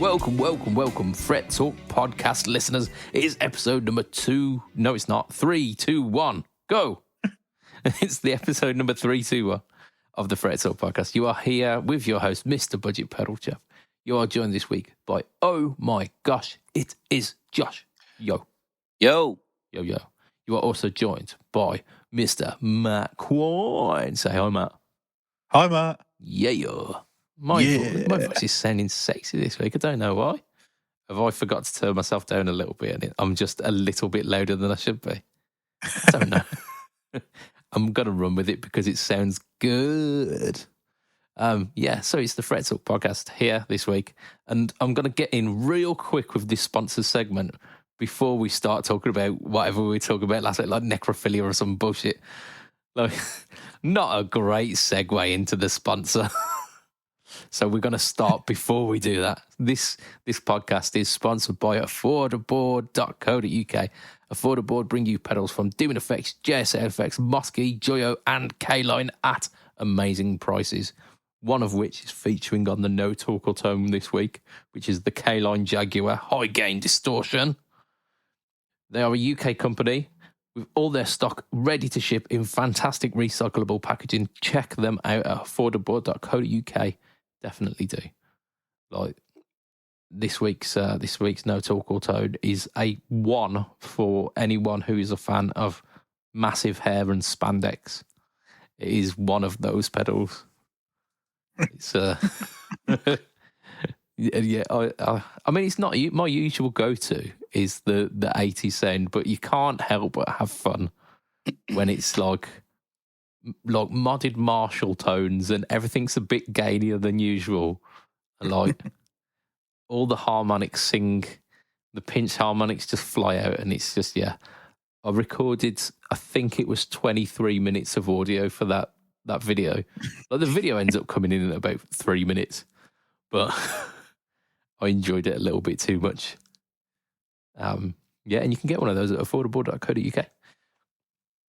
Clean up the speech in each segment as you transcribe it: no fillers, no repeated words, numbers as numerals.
Welcome, Fret Talk podcast listeners. It is episode number 2. No, it's not. 3, 2, 1, go. It's the episode number 321 of the Fret Talk podcast. You are here with your host, Mr. BudgetPedalChap. You are joined this week by, oh my gosh, it is Josh. Yo. Yo. You are also joined by Mr. Matt Quine. Say hi, Matt. Hi, Matt. Yeah. My voice is sounding sexy this week. I don't know why. Have I forgot to turn myself down a little bit and I'm just a little bit louder than I should be? I don't know. I'm going to run with it because it sounds good. So it's the Fret Talk podcast here this week. And I'm going to get in real quick with this sponsor segment before we start talking about whatever we were talking about last week, like necrophilia or some bullshit. Like, not a great segue into the sponsor. So we're going to start before we do that. This podcast is sponsored by affordaboard.co.uk. Affordaboard bring you pedals from DemonFX, JSA Effects, Mosky, Joyo and Caline at amazing prices. One of which is featuring on the No Talk or Tone this week, which is the Caline Jaguar High Gain Distortion. They are a UK company with all their stock ready to ship in fantastic recyclable packaging. Check them out at affordaboard.co.uk. Definitely do. Like this week's No Talk or Tone is a 1 for anyone who is a fan of massive hair and spandex. It is one of those pedals. It's I mean, it's not my usual go-to is the 80s sound, but you can't help but have fun when it's like modded Marshall tones and everything's a bit gainier than usual. And like all the harmonics sing, the pinch harmonics just fly out, and it's just I recorded, I think it was 23 minutes of audio for that video. Like the video ends up coming in at about 3 minutes, but I enjoyed it a little bit too much. And you can get one of those at affordable.co.uk.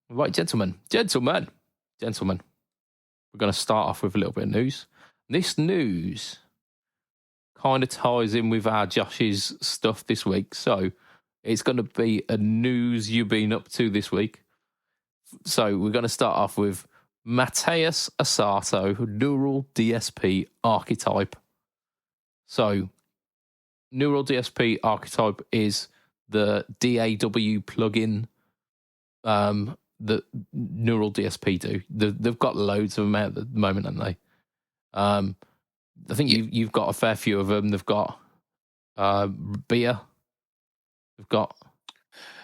Right, gentlemen, we're going to start off with a little bit of news. This news kind of ties in with our Josh's stuff this week. So it's going to be a news you've been up to this week. So we're going to start off with Mateus Asato Neural DSP Archetype. So Neural DSP Archetype is the DAW plugin that Neural DSP do. They've got loads of them out at the moment, haven't they? I think you've got a fair few of them. They've got Beer. They've got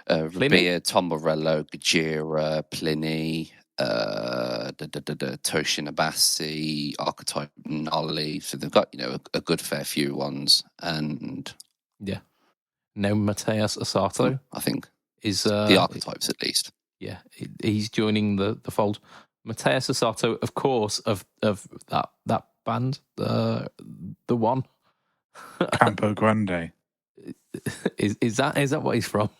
Beer, Tom Morello, Gajira, Pliny, Toshinabasi, Archetype, and Ollie. So they've got a good fair few ones. And now Mateus Asato, I think, is the Archetypes at least. Yeah, he's joining the fold. Mateus Asato, of course, of that band, the one Campo Grande. Is that what he's from?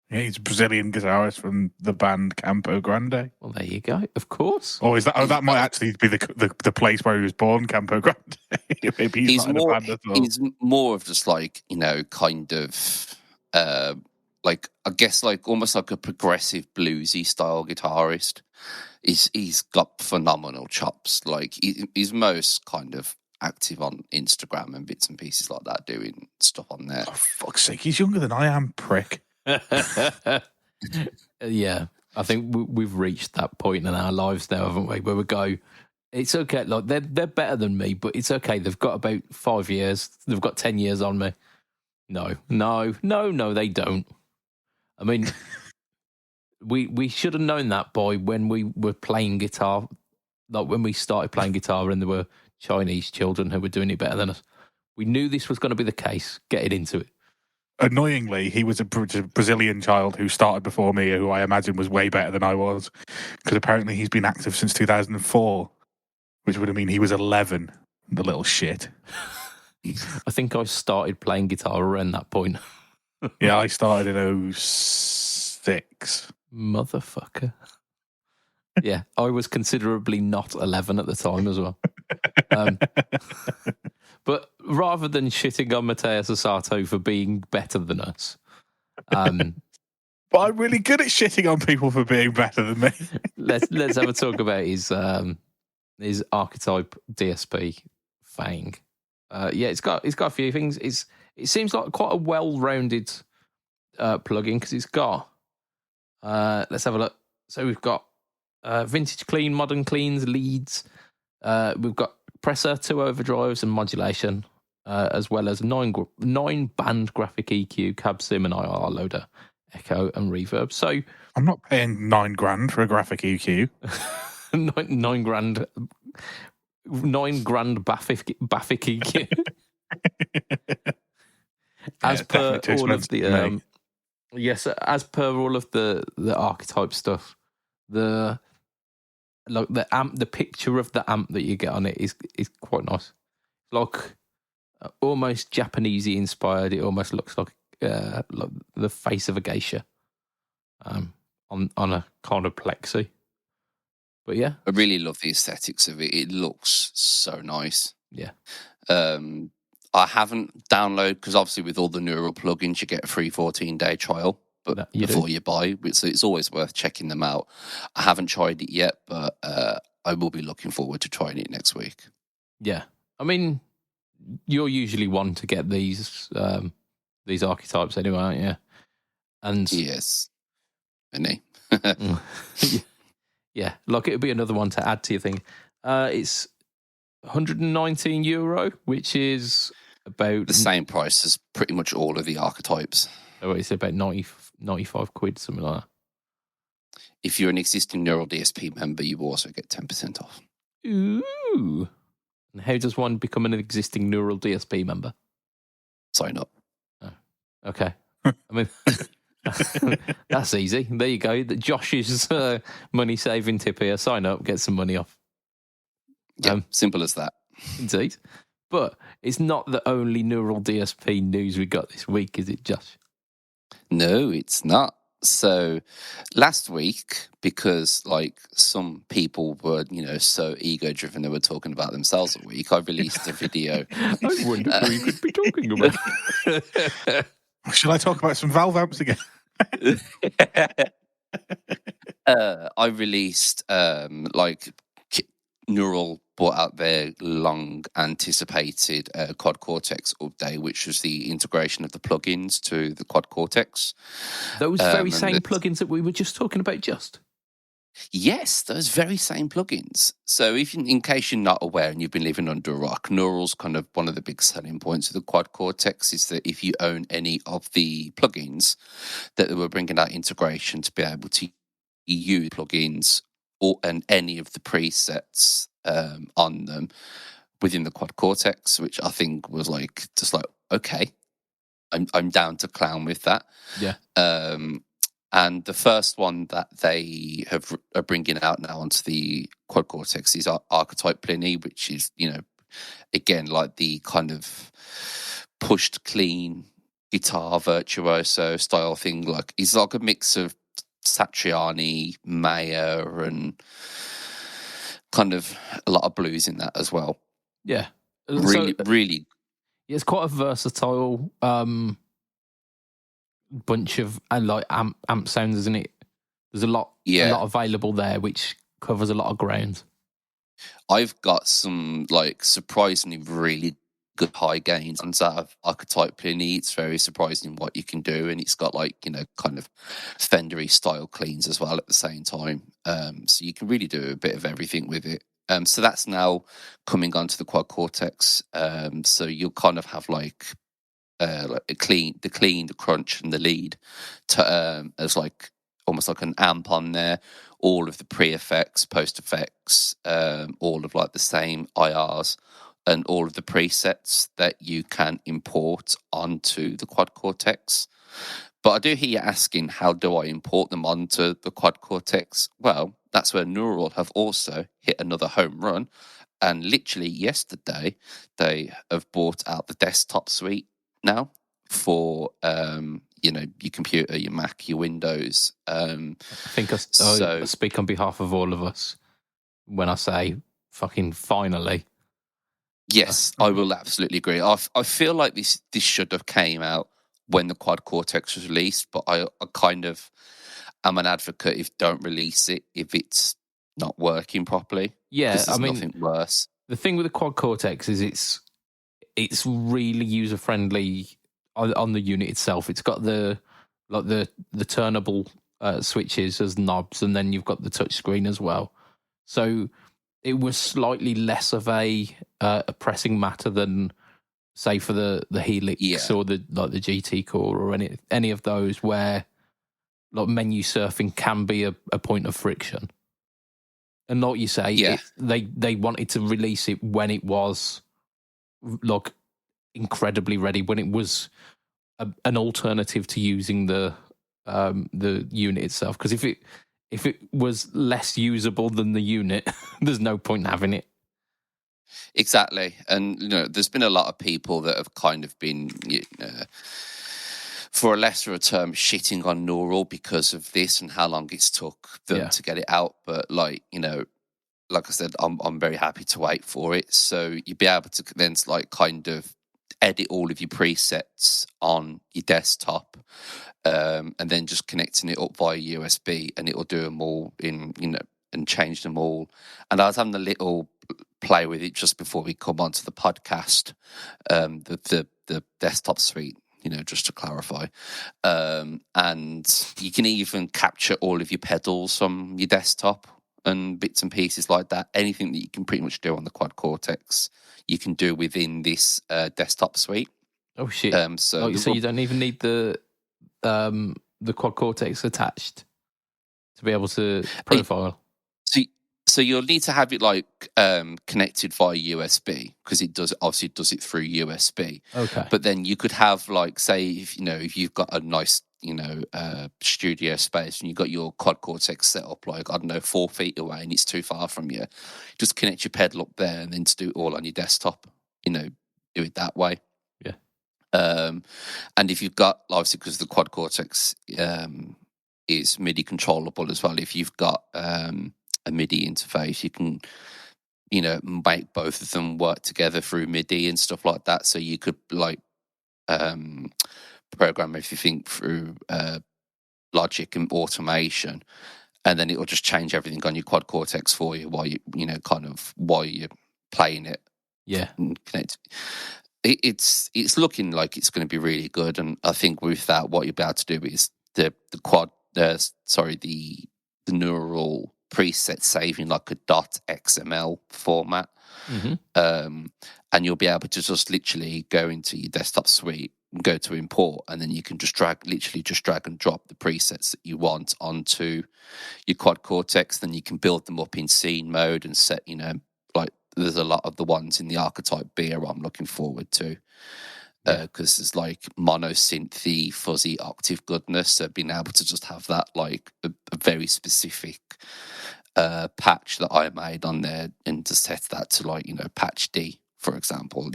Yeah, he's a Brazilian guitarist from the band Campo Grande. Well, there you go. Of course. Or is that? Oh, that might actually be the place where he was born, Campo Grande. Maybe he's not in a band at all. He's more of just like kind of. Like I guess like almost like a progressive bluesy style guitarist. He's got phenomenal chops. Like he's most kind of active on Instagram and bits and pieces like that, doing stuff on there. Oh, fuck's sake, he's younger than I am, prick. Yeah, I think we've reached that point in our lives now, haven't we? Where we go, it's okay. Like they're better than me, but it's okay. They've got about 5 years. They've got 10 years on me. No, they don't. I mean, we should have known that by when we were playing guitar, like when we started playing guitar and there were Chinese children who were doing it better than us. We knew this was going to be the case, getting into it. Annoyingly, he was a Brazilian child who started before me, who I imagine was way better than I was, because apparently he's been active since 2004, which would have mean he was 11, the little shit. I think I started playing guitar around that point. Yeah, I started in 06. Motherfucker. Yeah, I was considerably not 11 at the time as well. But rather than shitting on Mateus Asato for being better than us, But I'm really good at shitting on people for being better than me. let's have a talk about his archetype DSP Fang. It's got a few things. It seems like quite a well-rounded plugin because it's got. Let's have a look. So we've got vintage clean, modern cleans, leads. We've got presser, 2 overdrives, and modulation, as well as 9 band graphic EQ, cab sim, and IR loader, echo, and reverb. So I'm not paying $9,000 for a graphic EQ. 9 grand, Baffic EQ. As per all of the yes, as per all of the archetype stuff, the amp, the picture of the amp that you get on it is quite nice. Like almost Japanesey inspired. It almost looks like the face of a geisha, on a kind of plexi. But yeah, I really love the aesthetics of it. It looks so nice. Yeah. I haven't downloaded because obviously with all the neural plugins you get a free 14-day trial, but before you buy, so it's always worth checking them out. I haven't tried it yet, but I will be looking forward to trying it next week. Yeah, I mean, you're usually one to get these archetypes anyway, aren't you? And yes, any. Yeah, like it would be another one to add to your thing. It's €119, which is about the same price as pretty much all of the archetypes. Oh, it's about 95 quid, something like that. If you're an existing Neural DSP member, you also get 10% off. Ooh. And how does one become an existing Neural DSP member? Sign up. Oh, okay. I mean, that's easy. There you go. Josh's money-saving tip here. Sign up, get some money off. Yeah, simple as that. Indeed. But it's not the only Neural DSP news we got this week, is it, Josh? No, it's not. So last week, because like some people were, so ego-driven they were talking about themselves a week, I released a video. I wonder who you could be talking about. Should I talk about some valve amps again? I released Neural brought out their long anticipated Quad Cortex update, which was the integration of the plugins to the Quad Cortex. Those very same plugins that we were just talking about, just? Yes, those very same plugins. So in case you're not aware and you've been living under a rock, Neural's kind of one of the big selling points of the Quad Cortex is that if you own any of the plugins, that they were bringing that integration to be able to use plugins and any of the presets on them within the Quad Cortex, which I think was okay, I'm down to clown with that. Yeah. And the first one that they are bringing out now onto the Quad Cortex is Archetype Pliny, which is, again, like the kind of pushed clean guitar virtuoso style thing. Like it's like a mix of Satriani, Maya, and kind of a lot of blues in that as well. Yeah. Really. Yeah, it's quite a versatile bunch of amp sounds, isn't it? There's a lot available there, which covers a lot of ground. I've got some surprisingly really good high gains on out of Archetype Pliny. It's very surprising what you can do, and it's got kind of Fendery style cleans as well at the same time. So you can really do a bit of everything with it. So that's now coming onto the Quad Cortex. So you'll kind of have the clean, the crunch, and the lead as almost like an amp on there. All of the pre-effects, post-effects, all of the same IRs, and all of the presets that you can import onto the Quad Cortex. But I do hear you asking, how do I import them onto the Quad Cortex? Well, that's where Neural have also hit another home run. And literally yesterday, they have brought out the desktop suite now for your computer, your Mac, your Windows. I think I speak on behalf of all of us when I say fucking finally. Yes, I will absolutely agree. I feel like this should have came out when the quad cortex was released, but I kind of am an advocate if don't release it if it's not working properly. Yeah, because there's I mean, nothing worse. the thing with the quad cortex is it's really user friendly on the unit itself. It's got the turnable switches as knobs, and then you've got the touch screen as well. So it was slightly less of a pressing matter than, say, for the Helix or the GT Core or any of those where like menu surfing can be a point of friction. And like you say, they wanted to release it when it was like incredibly ready, when it was an alternative to using the unit itself. Because if it was less usable than the unit, there's no point in having it. Exactly. And there's been a lot of people that have kind of been for a lesser term, shitting on Neural because of this and how long it's took them to get it out. But like I said, I'm very happy to wait for it. So you'll be able to then like kind of edit all of your presets on your desktop, and then just connecting it up via USB, and it'll do them all in and change them all. And I was having a little play with it just before we come onto the podcast, the desktop suite. Just to clarify. And you can even capture all of your pedals from your desktop and bits and pieces like that. Anything that you can pretty much do on the quad cortex, you can do within this desktop suite. Oh shit! So you don't even need the quad cortex attached to be able to profile. So you'll need to have it like connected via USB, because it does it through USB. Okay. But then you could have like, say, if you've got a nice studio space and you've got your quad cortex set up like, I don't know, 4 feet away and it's too far from you, just connect your pedal up there and then to do it all on your desktop. Do it that way. Yeah. And if you've got, obviously, because the quad cortex is MIDI controllable as well, if you've got a MIDI interface, you can make both of them work together through MIDI and stuff like that. So you could like program everything through Logic and automation, and then it will just change everything on your quad cortex for you while while you're playing it. Yeah. Connect. It's looking like it's going to be really good, and I think with that, what you'll be able to do is the neural preset saving like a .xml format. Mm-hmm. And you'll be able to just literally go into your desktop suite, go to import, and then you can just drag and drop the presets that you want onto your quad cortex. Then you can build them up in scene mode and set, like there's a lot of the ones in the archetype beer I'm looking forward to. Because it's like monosynthy, fuzzy octave goodness. So being able to just have that like a very specific patch that I made on there, and to set that to like patch D, for example.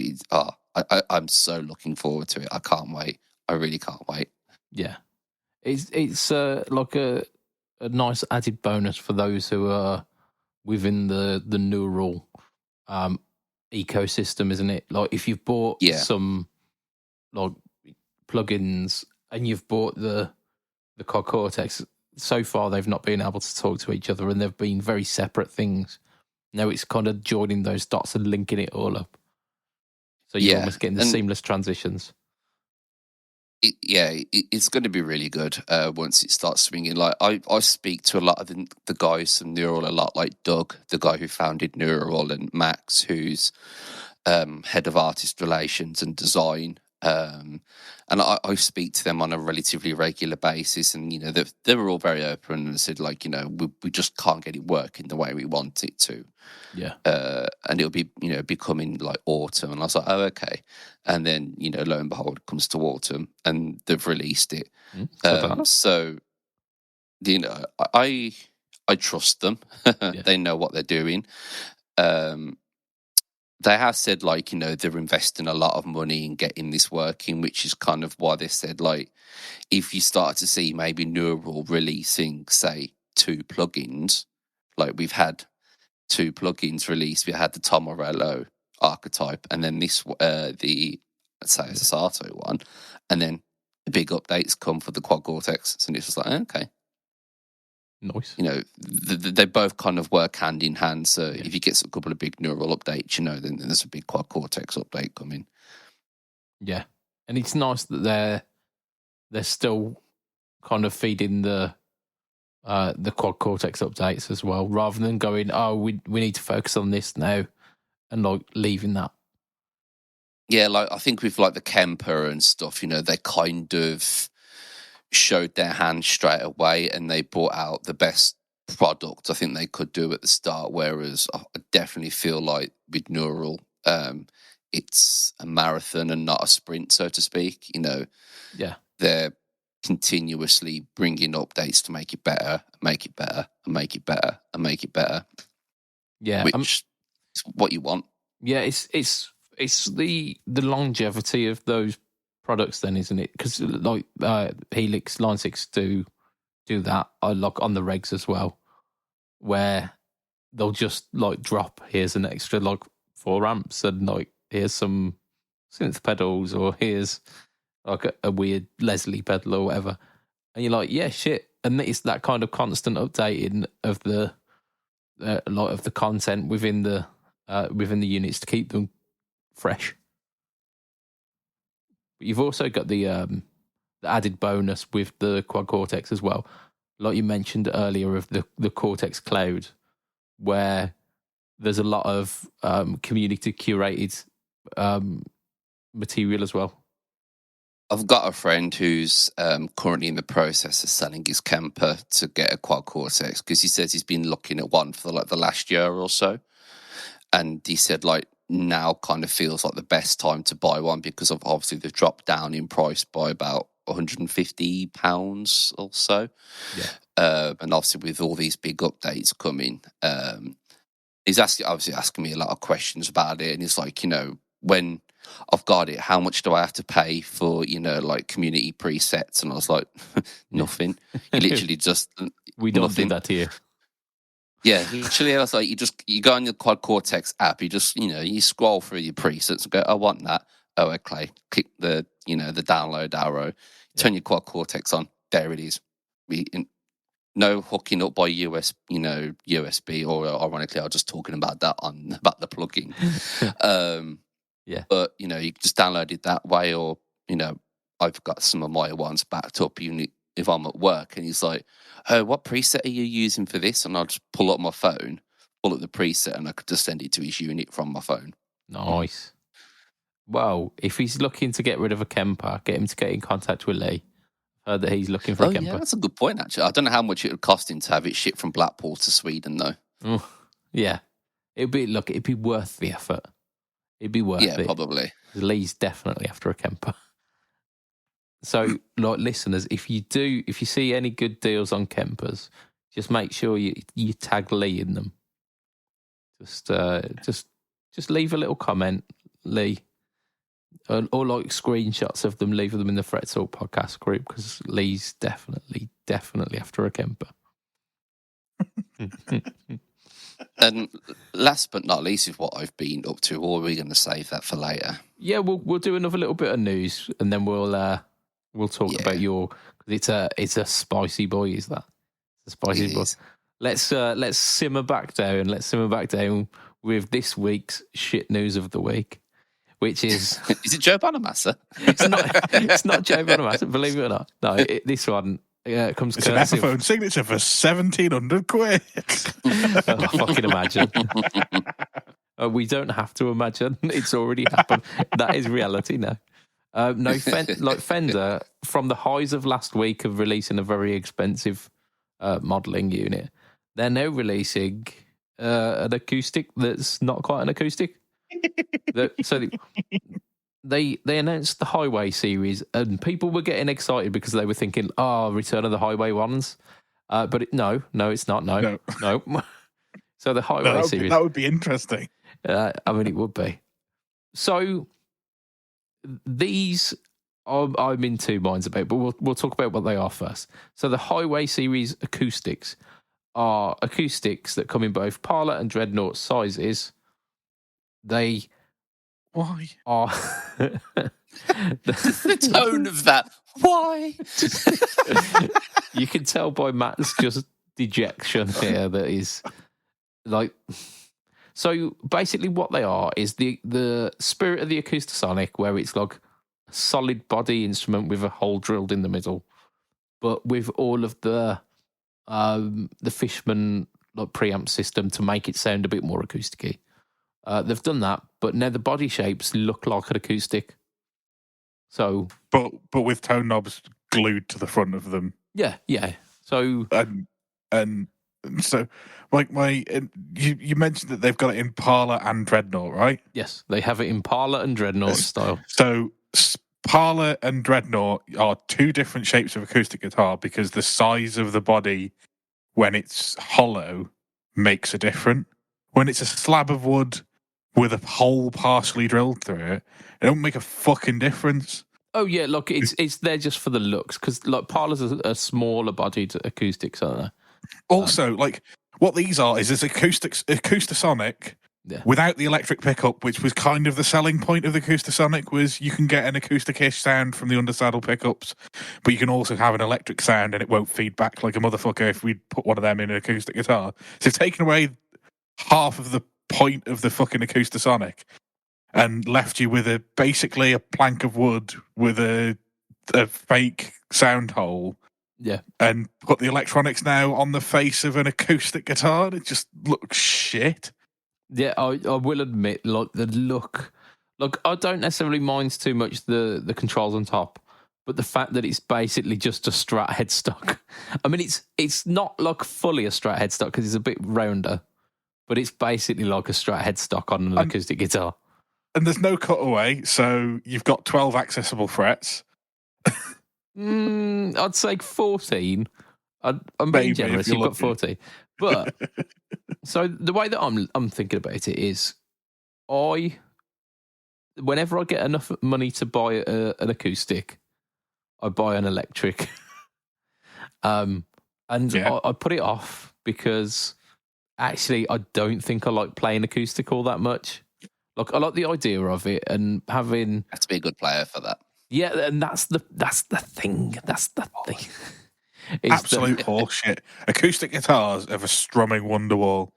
I'm so looking forward to it. I can't wait. I really can't wait. Yeah, it's like a nice added bonus for those who are within the neural ecosystem, isn't it? Like if you've bought some like plugins and you've bought the quad cortex, so far they've not been able to talk to each other and they've been very separate things. Now it's kind of joining those dots and linking it all up, so you're almost getting the seamless transitions. It's going to be really good once it starts swinging. Like I speak to a lot of the guys from Neural a lot, like Doug, the guy who founded Neural, and Max, who's head of artist relations and design. And I speak to them on a relatively regular basis, and they were all very open and said like, we just can't get it working the way we want it to. Yeah. And it'll be becoming like autumn, and I was like, oh okay. And then lo and behold, it comes to autumn and they've released it. So I trust them. They know what they're doing. They have said like, they're investing a lot of money in getting this working, which is kind of why they said like, if you start to see maybe Neural releasing, say, 2 plugins, like we've had 2 plugins released. We had the Tom Morello archetype, and then this the let's say it's a Sato one, and then the big updates come for the quad cortex. So it's just like, okay, Nice. you know, they both kind of work hand in hand. So if you get a couple of big neural updates, you know, then there's a big quad cortex update coming. Yeah, and it's nice that they're still kind of feeding the quad cortex updates as well, rather than going, oh, we need to focus on this now, and like leaving that. Yeah, like I think with like the Kemper and stuff, you know, they kind of showed their hand straight away, and they brought out the best product I think they could do at the start. Whereas I definitely feel like with Neural, it's a marathon and not a sprint, so to speak. You know, Yeah, they're continuously bringing updates to make it better, make it better, and make it better, and make it better. yeah, Which is what you want. yeah. It's the longevity of those products, then, isn't it? Because like Helix Line 6 do that. I like on the regs as well, where they'll just like drop, here's an extra like 4 amps, and like here's some synth pedals, or here's like a weird Leslie pedal or whatever, and you're like, yeah, shit. And it's that kind of constant updating of the lot of the content within the units to keep them fresh. But you've also got the added bonus with the quad cortex as well, like you mentioned earlier, of the Cortex Cloud, where there's a lot of community curated material as well. I've got a friend who's currently in the process of selling his Kemper to get a quad cortex, because he says he's been looking at one for like the last year or so, and he said like now kind of feels like the best time to buy one, because of obviously they've dropped down in price by about £150 or so. Yeah. And obviously with all these big updates coming, he's obviously asking me a lot of questions about it, and he's like, you know, when I've got it, how much do I have to pay for, you know, like community presets? And I was like, nothing. You literally just We don't nothing. do that here. Yeah, literally, I was like, you go on your Quad Cortex app, you just, you know, you scroll through your presets and go, I want that. Oh, okay. Click the, you know, the download arrow, turn your Quad Cortex on. There it is. No hooking up by USB, or ironically, I was just talking about that about the plugin. Yeah. But, you know, you just download it that way, or, you know, I've got some of my ones backed up if I'm at work, and he's like, oh, what preset are you using for this? And I'll just pull up my phone, pull up the preset, and I could just send it to his unit from my phone. Nice. Well, if he's looking to get rid of a Kemper, get him to get in contact with Lee. Heard that he's looking for a Kemper. Yeah, that's a good point, actually. I don't know how much it would cost him to have it shipped from Blackpool to Sweden, though. Yeah. It'd be worth the effort. It'd be worth it. Yeah, probably. Lee's definitely after a Kemper. So, like, listeners, if you see any good deals on Kempers, just make sure you tag Lee in them. Just leave a little comment, Lee, or like screenshots of them. Leave them in the Fret Talk podcast group, because Lee's definitely after a Kemper. And last but not least, is what I've been up to, or are we going to save that for later? Yeah, we'll do another little bit of news, and then we'll talk about because it's a spicy boy. Is that a spicy boy? Let's simmer back down. Let's simmer back down with this week's shit news of the week, which is is it Joe Bonamassa? It's not Joe Bonamassa, believe it or not. No, this one comes. It's an Epiphone signature for £1,700. I fucking imagine. We don't have to imagine. It's already happened. That is reality now. No, Fender, from the highs of last week of releasing a very expensive modelling unit, they're now releasing an acoustic that's not quite an acoustic. So they announced the Highway series, and people were getting excited because they were thinking, Return of the Highway ones. But no, it's not. No. So the Highway series. That would be interesting. I mean, it would be. So these I'm in two minds about, but we'll talk about what they are first. So the Highway series acoustics are acoustics that come in both Parlour and Dreadnought sizes. They Why? are The tone of that. Why? you can tell by Matt's just dejection here that is like. So basically, what they are is the spirit of the Acoustasonic, where it's like a solid body instrument with a hole drilled in the middle, but with all of the Fishman like preamp system to make it sound a bit more acousticy. They've done that, but now the body shapes look like an acoustic. So, but with tone knobs glued to the front of them. Yeah. So and so, you mentioned that they've got it in Parlour and Dreadnought, right? Yes, they have it in Parlour and Dreadnought style. So Parlour and Dreadnought are two different shapes of acoustic guitar because the size of the body when it's hollow makes a difference. When it's a slab of wood with a hole partially drilled through it, it don't make a fucking difference. Oh yeah, look, it's there just for the looks because like Parlour's a smaller bodied acoustics, aren't they? Also, like what these are is this Acoustasonic without the electric pickup, which was kind of the selling point of the Acoustasonic, was you can get an acoustic-ish sound from the undersaddle pickups, but you can also have an electric sound and it won't feed back like a motherfucker if we put one of them in an acoustic guitar. So they've taken away half of the point of the fucking Acoustasonic and left you with basically a plank of wood with a fake sound hole. Yeah. And put the electronics now on the face of an acoustic guitar, and it just looks shit. Yeah, I will admit, like the look, I don't necessarily mind too much the controls on top, but the fact that it's basically just a Strat headstock. I mean, it's not like fully a Strat headstock because it's a bit rounder, but it's basically like a Strat headstock on an acoustic guitar. And there's no cutaway, so you've got 12 accessible frets. I'd say 14. I'm being generous. You've got 14, but so the way that I'm thinking about it is, whenever I get enough money to buy an acoustic, I buy an electric, I put it off because actually I don't think I like playing acoustic all that much. Like I like the idea of it and having. Have to be a good player for that. Yeah, and that's the thing. That's the thing. Absolute horseshit. Acoustic guitars have a strumming wonderwall.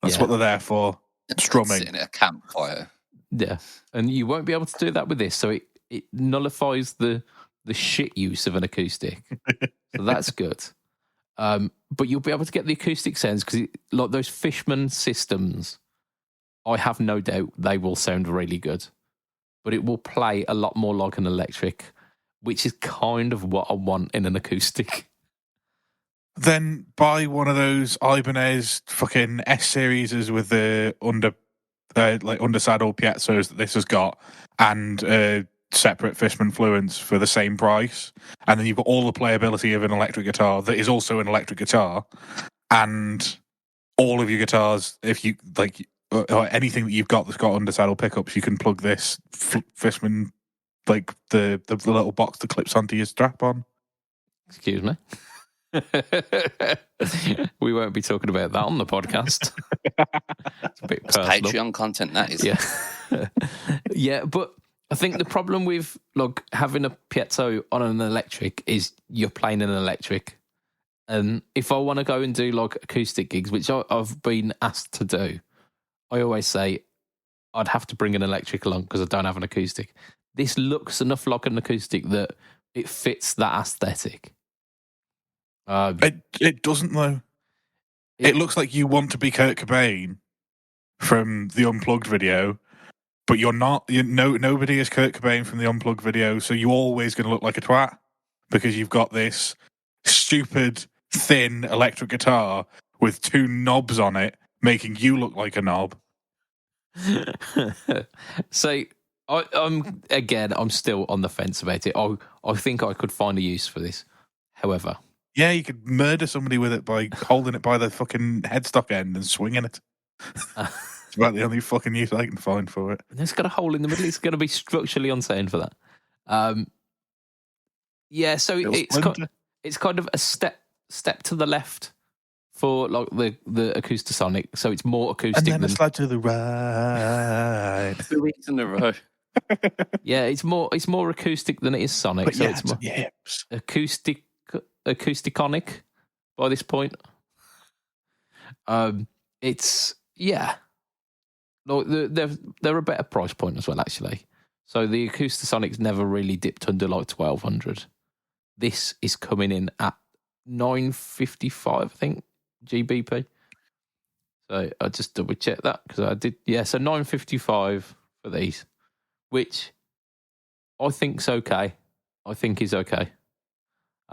That's what they're there for. Strumming. In a campfire. Yeah, and you won't be able to do that with this. So it nullifies the shit use of an acoustic. So that's good. But you'll be able to get the acoustic sounds because like those Fishman systems, I have no doubt they will sound really good. But it will play a lot more like an electric, which is kind of what I want in an acoustic. Then buy one of those Ibanez fucking S series with the undersaddle piezo's that this has got, and separate Fishman Fluence for the same price, and then you've got all the playability of an electric guitar that is also an electric guitar, and all of your guitars, if you like. Or anything that you've got that's got undersaddle pickups, you can plug this Fishman, like the little box that clips onto your strap on. Excuse me. We won't be talking about that on the podcast. It's a bit personal. Patreon content, that is. Yeah. Yeah, but I think the problem with like having a piezo on an electric is you're playing an electric. And if I want to go and do like acoustic gigs, which I've been asked to do, I always say I'd have to bring an electric along because I don't have an acoustic. This looks enough like an acoustic that it fits that aesthetic. It doesn't though. It looks like you want to be Kurt Cobain from the Unplugged video, but you're not. Nobody is Kurt Cobain from the Unplugged video, so you're always going to look like a twat because you've got this stupid thin electric guitar with two knobs on it, making you look like a knob. So I'm still on the fence about it. I think I could find a use for this. However, yeah, you could murder somebody with it by holding it by the fucking headstock end and swinging it. It's about the only fucking use I can find for it. It's got a hole in the middle. It's going to be structurally unsound for that. Yeah, so it's kind of a step to the left for like the Acoustasonic, so it's more acoustic And then than a slide to the right. 2 weeks in a row. yeah. It's more acoustic than it is sonic. But so yeah, it's more yips. acousticonic by this point. It's like they're a better price point as well, actually. So the Acoustasonics never really dipped under like 1,200. This is coming in at 955, I think, GBP. So I just double check that because I did. Yeah, so 955 for these, which I think's okay. I think is okay.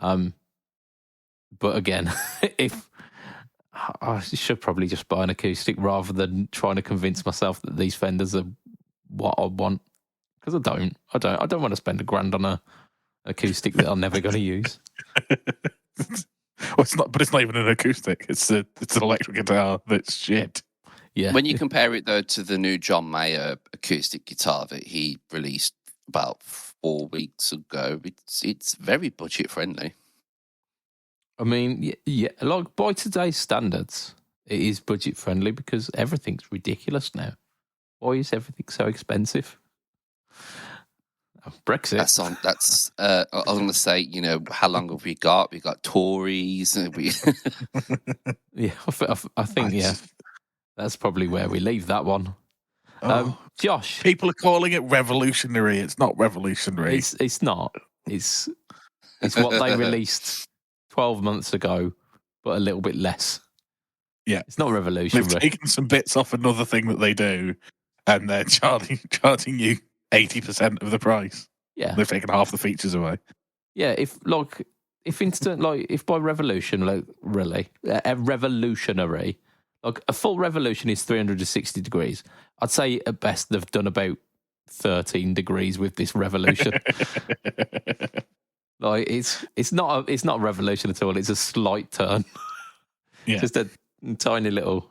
But again, if I should probably just buy an acoustic rather than trying to convince myself that these Fenders are what I want, because I don't want to spend $1,000 on a acoustic that I'm never going to use. Well, it's not, but it's not even an acoustic. It's an electric guitar that's shit. Yeah. When you compare it though to the new John Mayer acoustic guitar that he released about 4 weeks ago, it's very budget friendly. I mean, yeah, like by today's standards, it is budget friendly because everything's ridiculous now. Why is everything so expensive? Brexit. That's. I was going to say, how long have we got? We got Tories. Yeah, I think that's probably where we leave that one. Josh, people are calling it revolutionary. It's not revolutionary. It's not. It's what they released 12 months ago, but a little bit less. Yeah, it's not revolutionary. They've taken some bits off another thing that they do, and they're charging you 80% of the price. Yeah, they've taken half the features away. Yeah, if by revolution, like really, a revolutionary, like a full revolution is 360 degrees. I'd say at best they've done about 13 degrees with this revolution. Like it's not a revolution at all. It's a slight turn. Yeah, just a tiny little.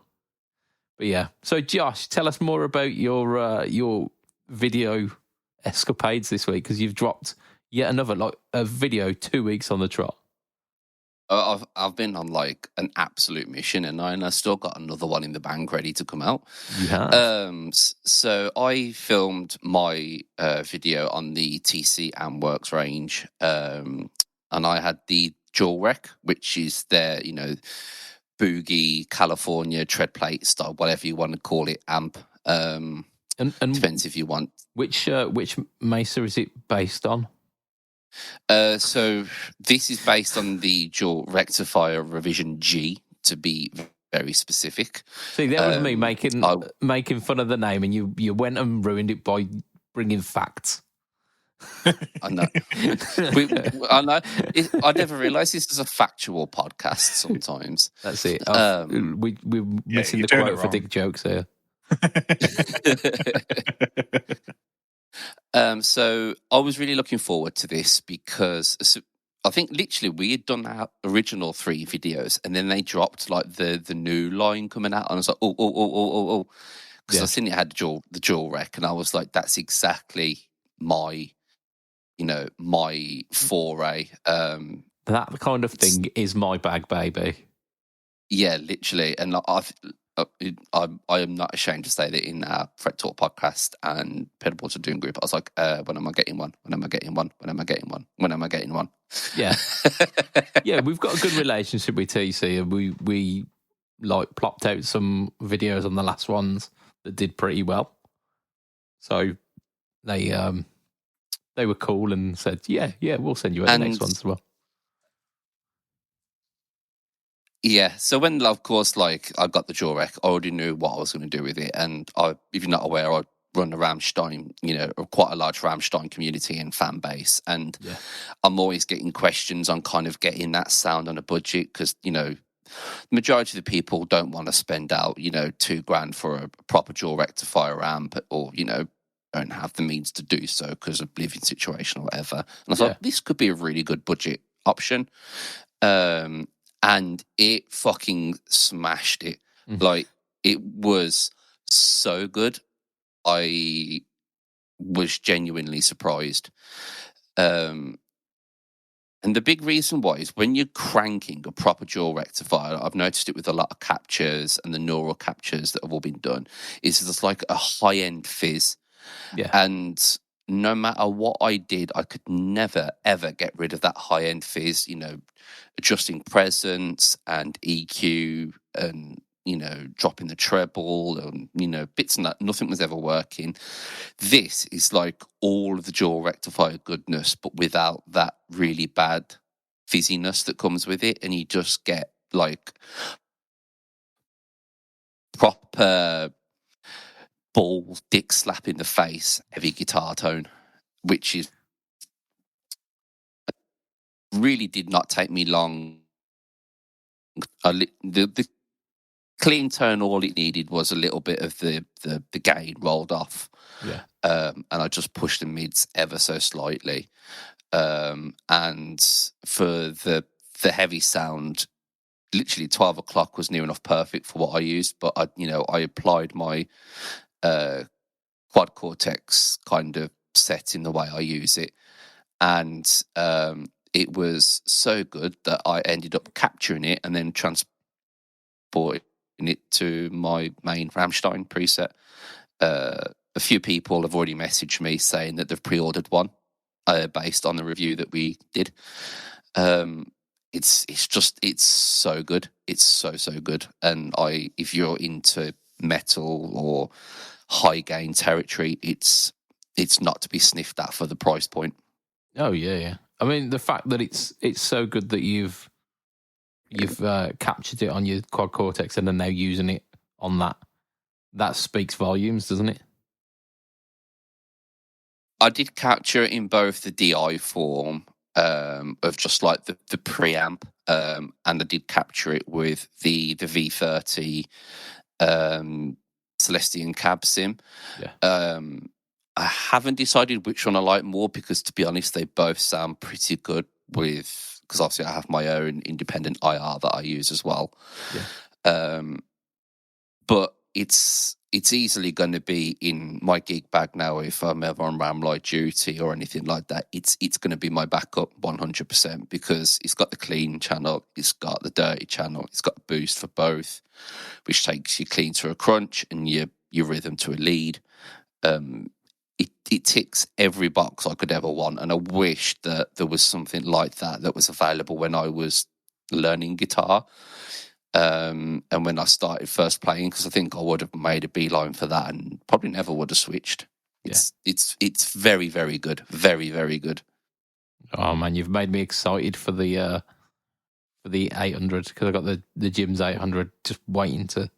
But yeah. So Josh, tell us more about your video escapades this week, because you've dropped yet another a video 2 weeks on the trot. I've been on like an absolute mission, and I still got another one in the bank ready to come out. You have. So I filmed my video on the TC and Works range, and I had the Dual Rec, which is their boogie California tread plate style, whatever you want to call it, amp. And depends if you want. Which Mesa is it based on? So this is based on the Dual Rectifier Revision G, to be very specific. See, that was me making fun of the name, and you went and ruined it by bringing facts. I know. I know. I never realised this is a factual podcast sometimes. That's it. We're missing the quote for dick jokes here. So I was really looking forward to this because I think literally we had done our original 3 videos, and then they dropped like the new line coming out, and I was like, oh, because I seen it had the dual rec, and I was like, that's exactly my foray. That kind of thing is my bag, baby. Yeah, literally, and I am not ashamed to say that in our Fret Talk podcast and Pedalboards Doing group, I was like, when am I getting one? When am I getting one? When am I getting one? When am I getting one? Yeah. Yeah, we've got a good relationship with TC, and we like plopped out some videos on the last ones that did pretty well. So they were cool and said, yeah, we'll send you the next ones as well. Yeah, so when, of course, like I got the Dual Rec, I already knew what I was going to do with it. And if you're not aware, I run a Rammstein, quite a large Rammstein community and fan base. And I'm always getting questions on kind of getting that sound on a budget because, the majority of the people don't want to spend out, $2,000 for a proper dual rectifier amp, or, don't have the means to do so because of living situation or whatever. And I thought this could be a really good budget option. And it fucking smashed it. Mm-hmm. Like, it was so good. I was genuinely surprised. And the big reason why is when you're cranking a proper jaw rectifier, I've noticed it with a lot of captures and the neural captures that have all been done, is there's like a high-end fizz. Yeah. And no matter what I did, I could never, ever get rid of that high-end fizz, adjusting presence and EQ and, dropping the treble and, bits and that. Nothing was ever working. This is like all of the jaw rectifier goodness, but without that really bad fizziness that comes with it. And you just get like proper ball dick slap in the face heavy guitar tone, which is really did not take me long. The clean tone, all it needed was a little bit of the gain rolled off. Yeah. And I just pushed the mids ever so slightly. And for the heavy sound, literally 12 o'clock was near enough perfect for what I used. But I applied my quad cortex kind of set in the way I use it, and it was so good that I ended up capturing it and then transporting it to my main Rammstein preset. A few people have already messaged me saying that they've pre-ordered one based on the review that we did. It's so good. It's so good. And if you're into metal or high gain territory, it's not to be sniffed at for the price point. Oh yeah. I mean, the fact that it's so good that you've captured it on your quad cortex and are now using it on that speaks volumes, doesn't it? I did capture it in both the DI form of just like the preamp, and I did capture it with the V30 Celestian cab sim. Yeah. I haven't decided which one I like more because, to be honest, they both sound pretty good because obviously I have my own independent IR that I use as well. Yeah. But it's easily going to be in my gig bag now if I'm ever on Ramlight duty or anything like that. It's going to be my backup 100% because it's got the clean channel, it's got the dirty channel, it's got a boost for both, which takes your clean to a crunch and your rhythm to a lead. It ticks every box I could ever want, and I wish that there was something like that was available when I was learning guitar. And when I started first playing, because I think I would have made a beeline for that and probably never would have switched. It's very, very good. Very, very good. Oh man, you've made me excited for the 800 because I got the Jim's 800 just waiting to.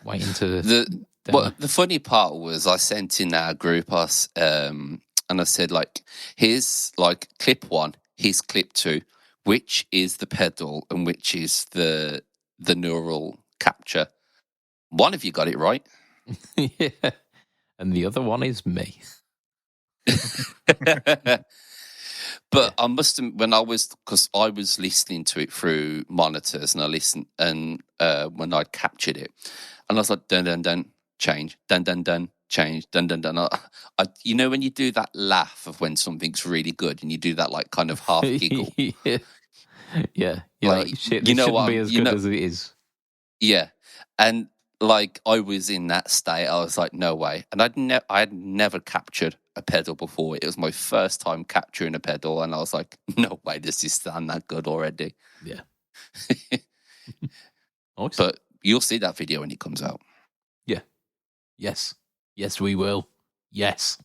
The funny part was I sent in our group us and I said, like, here's like clip 1, here's clip 2, which is the pedal and which is the neural capture. One of you got it right. Yeah. And the other one is me. But I must have, because I was listening to it through monitors and I listened, and when I captured it, and I was like, dun dun dun, change, dun dun dun, change, dun dun dun. When you do that laugh of when something's really good and you do that like kind of half giggle. Yeah. Like, shit, this shouldn't be as good as it is. Yeah. And like I was in that state, I was like, no way. And I'd never captured a pedal before. It was my first time capturing a pedal, and I was like, no way does this sound that good already. Yeah. Nice. But you'll see that video when it comes out. Yeah. Yes, we will. Yes.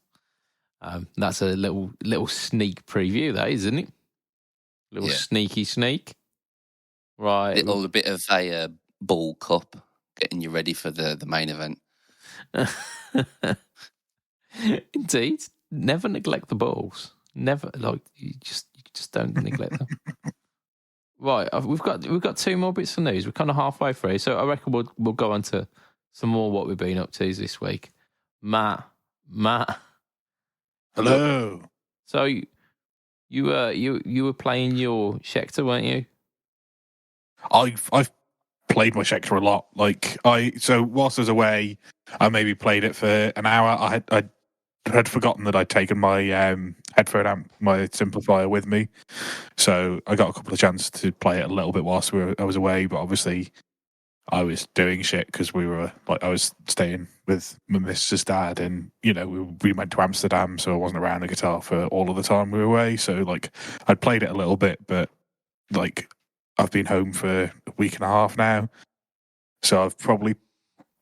That's a little sneak preview, that is, isn't it? Little sneaky sneak. Right. A bit of a ball cup, getting you ready for the main event. Indeed. Never neglect the balls. Never, like, you just don't neglect them. Right, we've got 2 more bits of news. We're kind of halfway through, so I reckon we'll go on to some more what we've been up to this week. Matt. Hello. So you were playing your Schecter, weren't you? I've played my Schecter a lot. So whilst I was away, I maybe played it for an hour. I had forgotten that I'd taken my headphone amp, my simplifier with me. So I got a couple of chances to play it a little bit whilst I was away, but obviously I was doing shit because I was staying with my missus' dad, and we went to Amsterdam, so I wasn't around the guitar for all of the time we were away. So like I'd played it a little bit, but like I've been home for a week and a half now, so I've probably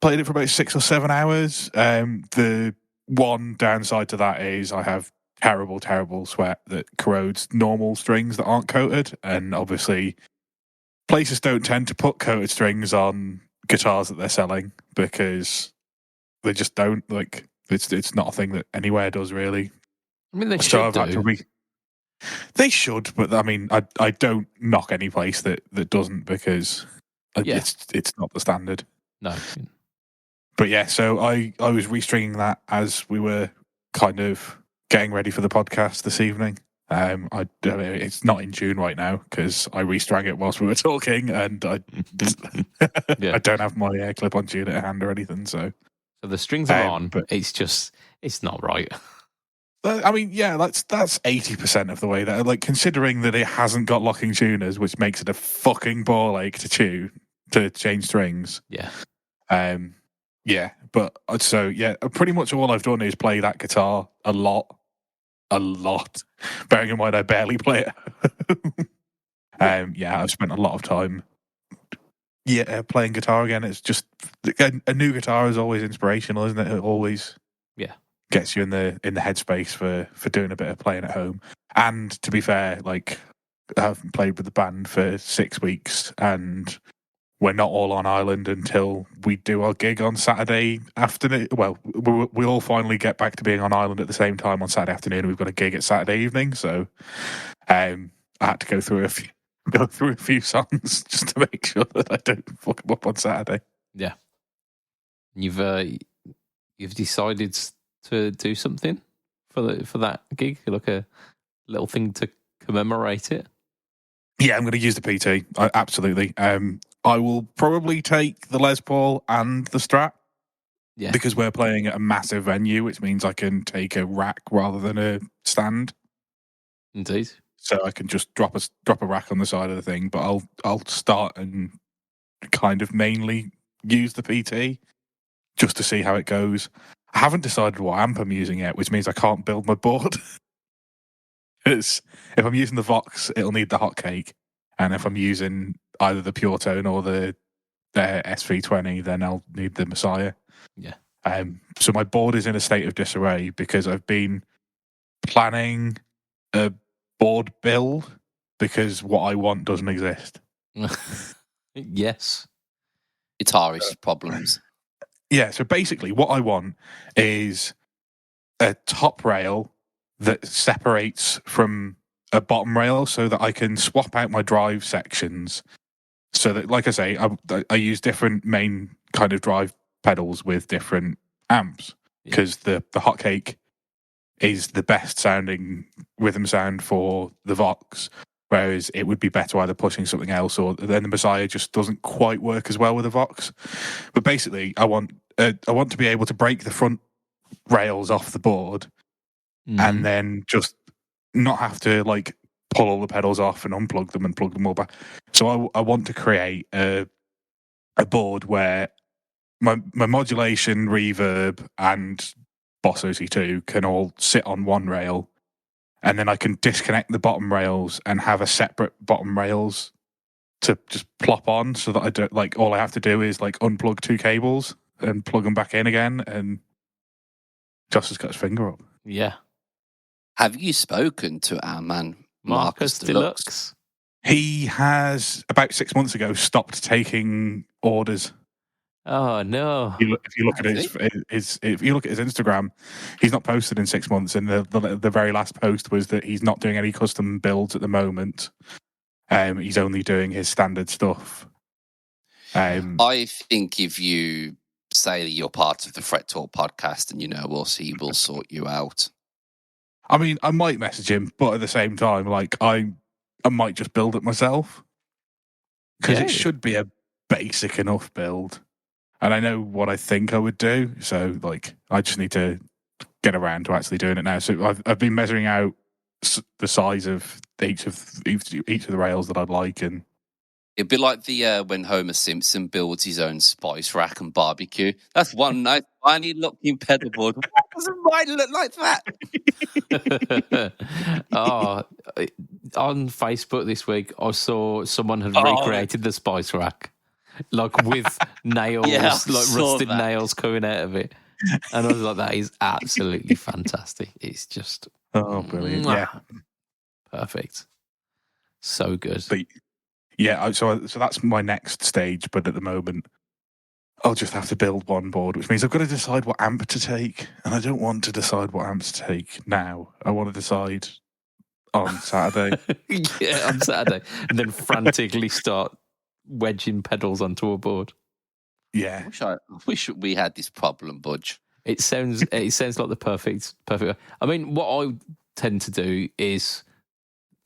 played it for about 6 or 7 hours. The one downside to that is I have terrible sweat that corrodes normal strings that aren't coated, and obviously places don't tend to put coated strings on guitars that they're selling because they just don't. Like it's not a thing that anywhere does really. I mean, they So should I've had do. to They should, but I mean, I don't knock any place that doesn't, because it's not the standard. No. But yeah, so I was restringing that as we were kind of getting ready for the podcast this evening. It's not in tune right now because I restrung it whilst we were talking, and I don't have my clip-on tune at hand or anything. So the strings are on, but it's not right. I mean, yeah, that's 80% of the way there. Like, considering that it hasn't got locking tuners, which makes it a fucking ball ache to change strings. Yeah. Yeah, but so yeah, pretty much all I've done is play that guitar a lot. Bearing in mind I barely play it. I've spent a lot of time playing guitar again. It's just a new guitar is always inspirational, isn't it? It always gets you in the headspace for doing a bit of playing at home. And to be fair, like, I haven't played with the band for 6 weeks, and we're not all on island until we do our gig on Saturday afternoon. Well, we all finally get back to being on island at the same time on Saturday afternoon. We've got a gig at Saturday evening, so I had to go through a few songs just to make sure that I don't fuck them up on Saturday. Yeah, you've decided to do something for that gig, like a little thing to commemorate it. Yeah, I'm going to use the PT. Absolutely. I will probably take the Les Paul and the Strat. Yeah. Because we're playing at a massive venue, which means I can take a rack rather than a stand. Indeed. So I can just drop a rack on the side of the thing, but I'll start and kind of mainly use the PT just to see how it goes. I haven't decided what amp I'm using yet, which means I can't build my board. If I'm using the Vox, it'll need the Hotcake, and if I'm using either the Pure Tone or the SV20, then I'll need the Messiah. Yeah. So my board is in a state of disarray because I've been planning a board build because what I want doesn't exist. Yes. Guitarist problems. Yeah, so basically what I want is a top rail that separates from a bottom rail so that I can swap out my drive sections. So that, like I say, I use different main kind of drive pedals with different amps because the Hotcake is the best sounding rhythm sound for the Vox, whereas it would be better either pushing something else, or then the Messiah just doesn't quite work as well with the Vox. But basically, I want to be able to break the front rails off the board and then just not have to like pull all the pedals off and unplug them and plug them all back. So I want to create a board where my modulation, reverb, and Boss OC2 can all sit on one rail, and then I can disconnect the bottom rails and have a separate bottom rails to just plop on, so that I don't like all I have to do is like unplug 2 cables and plug them back in again, and Josh has got his finger up. Yeah. Have you spoken to our man Marcus Deluxe? He has, about 6 months ago, stopped taking orders. Oh no! If you look at his Instagram, he's not posted in 6 months, and the very last post was that he's not doing any custom builds at the moment. He's only doing his standard stuff. I think if you say that you're part of the Fret Talk podcast, and you know us, he will sort you out. I mean, I might message him, but at the same time, like I might just build it myself because it should be a basic enough build, and I know what I think I would do. So, like, I just need to get around to actually doing it now. So I've been measuring out the size of each of the rails that I'd like, and It'd be like the when Homer Simpson builds his own spice rack and barbecue. That's one nice, tiny looking pedalboard. Why doesn't mine look like that? Oh, on Facebook this week, I saw someone had Oh. recreated the spice rack, like with nails, Yeah, I like saw rusted that. nails coming out of it. And I was like, that is absolutely fantastic. It's just brilliant, yeah. Perfect. So good. But yeah, so that's my next stage. But at the moment, I'll just have to build one board, which means I've got to decide what amp to take, and I don't want to decide what amp to take now. I want to decide on Saturday. Yeah, on Saturday. And then frantically start wedging pedals onto a board. Yeah. I wish we had this problem, Budge. It sounds like the perfect. I mean, what I tend to do is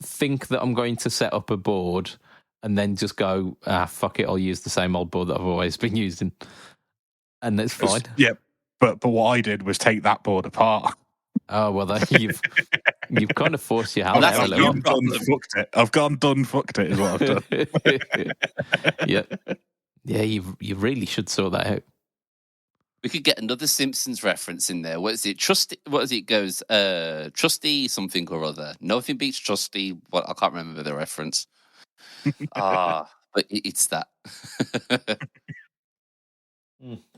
think that I'm going to set up a board and then just go, fuck it, I'll use the same old board that I've always been using. And that's fine. Yeah. But what I did was take that board apart. Oh, well, you've kind of forced your hand out a little. I've gone done fucked it is what I've done. Yeah, you really should sort that out. We could get another Simpsons reference in there. What is it? Trusty? What is it? Goes Trusty something or other. Nothing beats Trusty. What I can't remember the reference. But it's that.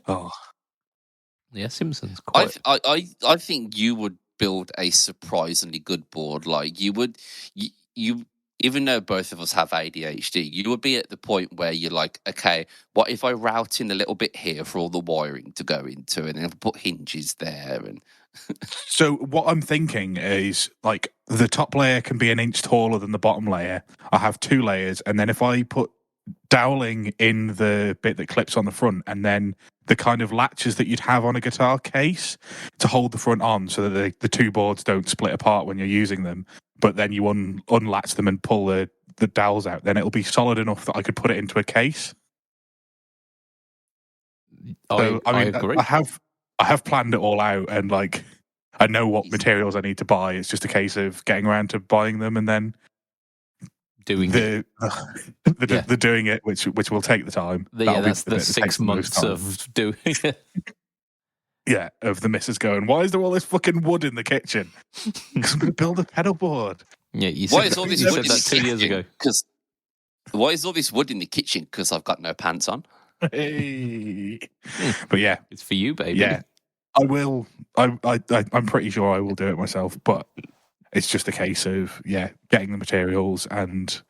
Oh, yeah, Simpsons. I think you would build a surprisingly good board. Like you would, you even though both of us have ADHD, you would be at the point where you're like, okay, what if I route in a little bit here for all the wiring to go into, and then put hinges there? And so what I'm thinking is like the top layer can be an inch taller than the bottom layer. I have 2 layers, and then if I put doweling in the bit that clips on the front, and then the kind of latches that you'd have on a guitar case to hold the front on so that the 2 boards don't split apart when you're using them, but then you unlatch them and pull the dowels out, then it'll be solid enough that I could put it into a case. I agree. I have planned it all out, and like I know what materials I need to buy. It's just a case of getting around to buying them and then doing the doing it, which will take the time. That's the 6 months of doing it. Yeah, of the missus going, why is there all this fucking wood in the kitchen? Because I'm going to build a pedal board. Yeah, you said that 2 years ago. Why is all this wood in the kitchen? Because I've got no pants on. Hey. But yeah, it's for you, baby. Yeah, I will. I'm pretty sure I will do it myself, but it's just a case of getting the materials and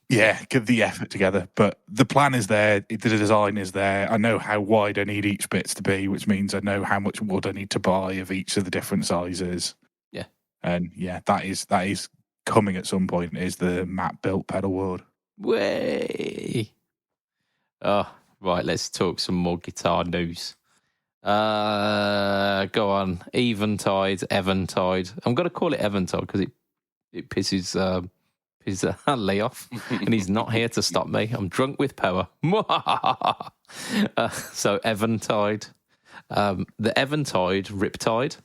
get the effort together. But the plan is there, the design is there. I know how wide I need each bits to be, which means I know how much wood I need to buy of each of the different sizes. Yeah, and that is coming at some point. Is the map built pedal board? Way. Oh, right. Let's talk some more guitar news. Go on. Eventide. I'm going to call it Eventide because it pisses Lee off, and he's not here to stop me. I'm drunk with power. So Eventide. The Eventide Riptide.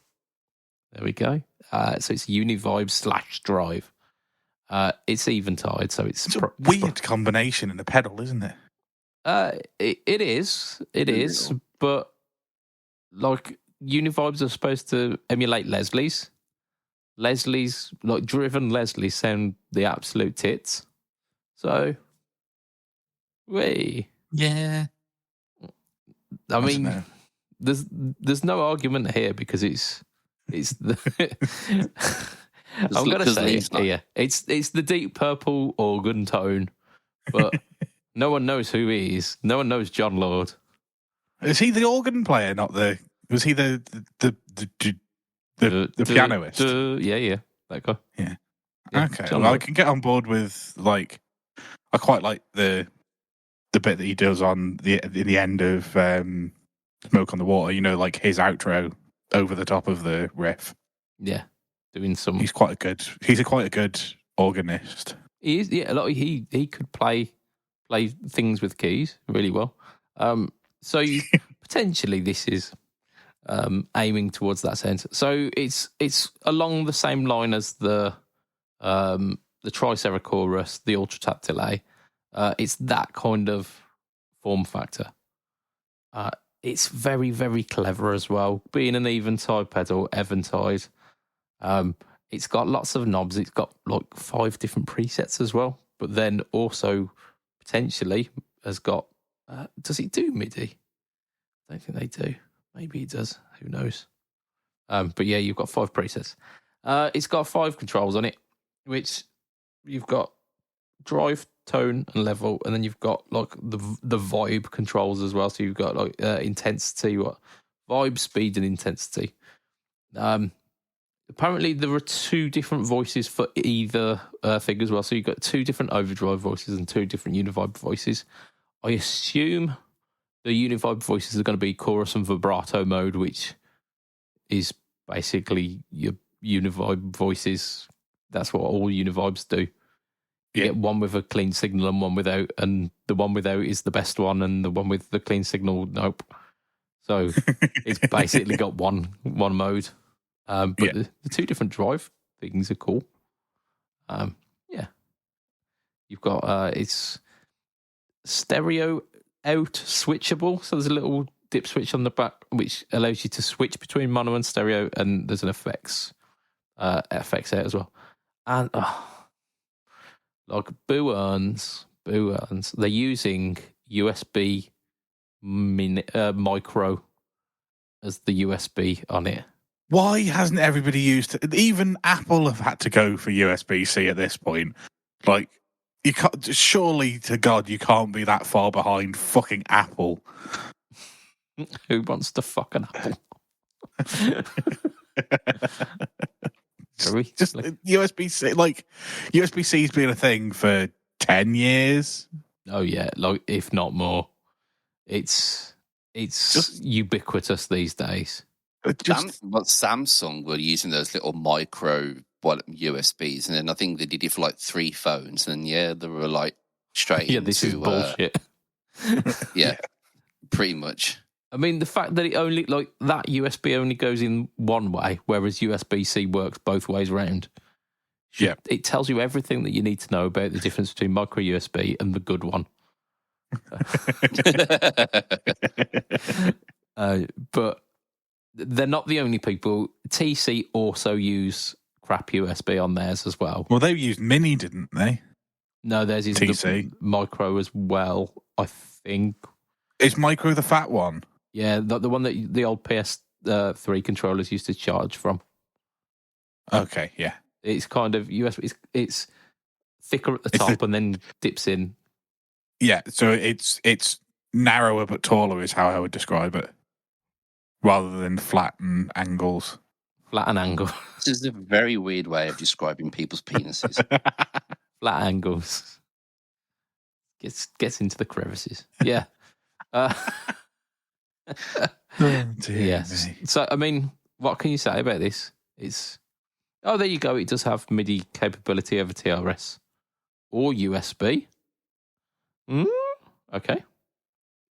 There we go. So it's Univibe / Drive. It's Eventide, so it's a weird combination in the pedal, isn't it? It is, but like Univibes are supposed to emulate Leslie's. Leslie's, like driven Leslie's, sound the absolute tits. So, yeah. I mean, there's no argument here because it's the. I'm gonna say it's the deep purple organ tone, but no one knows who he is. No one knows John Lord. Is he the organ player? Was he the pianist? Yeah, that guy. Yeah. Okay. Well, I can get on board with I quite like the bit that he does on the end of Smoke on the Water. Like his outro over the top of the riff. Yeah, doing some. He's quite a good organist. He is. Yeah, he could play things with keys really well. So potentially this is aiming towards that sense. So it's along the same line as the Triceratops, the Ultra Tap Delay. It's that kind of form factor. It's very, very clever as well. Being an Eventide pedal, Eventide, it's got lots of knobs. It's got like 5 different presets as well. But then also potentially has got. Does it do MIDI? I don't think they do. Maybe it does. Who knows? But yeah, you've got 5 presets. It's got 5 controls on it, which you've got drive, tone, and level, and then you've got like the vibe controls as well. So you've got like intensity, vibe, speed, and intensity. Apparently, there are 2 different voices for either thing as well. So you've got 2 different overdrive voices and 2 different univibe voices. I assume the univibe voices are going to be chorus and vibrato mode, which is basically your univibe voices. That's what all univibes do. You get one with a clean signal and one without, and the one without is the best one, and the one with the clean signal, nope. So it's basically got one mode. But the 2 different drive things are cool. You've got it's stereo out switchable. So there's a little dip switch on the back which allows you to switch between mono and stereo, and there's an FX out as well. And like Boo Earns, they're using USB micro as the USB on it. Why hasn't everybody used it? Even Apple have had to go for USB-C at this point. Like, you can't. Surely to God, you can't be that far behind fucking Apple. Who wants to fuck an Apple? Just USB-C. Like, USB-C's been a thing for 10 years. Oh yeah, like if not more. It's just ubiquitous these days. Samsung were using those little micro USBs, and then I think they did it for like 3 phones, and they were like straight into... this is bullshit. Yeah, pretty much. I mean, the fact that it only, like, that USB only goes in one way, whereas USB-C works both ways around. Yeah. It tells you everything that you need to know about the difference between micro USB and the good one. But they're not the only people. TC also use crap USB on theirs as well. Well, they used Mini, didn't they? No, theirs is TC. the micro as well, I think. Is micro the fat one? Yeah, the one that the old PS3 controllers used to charge from. Okay, yeah. It's kind of USB. It's thicker at the top and then dips in. Yeah, so it's narrower but taller is how I would describe it, rather than flat and angles. Flat and angle. This is a very weird way of describing people's penises. Flat angles. Gets into the crevices. Yeah. Yes. Me. So, I mean, what can you say about this? There you go. It does have MIDI capability over TRS or USB. Okay.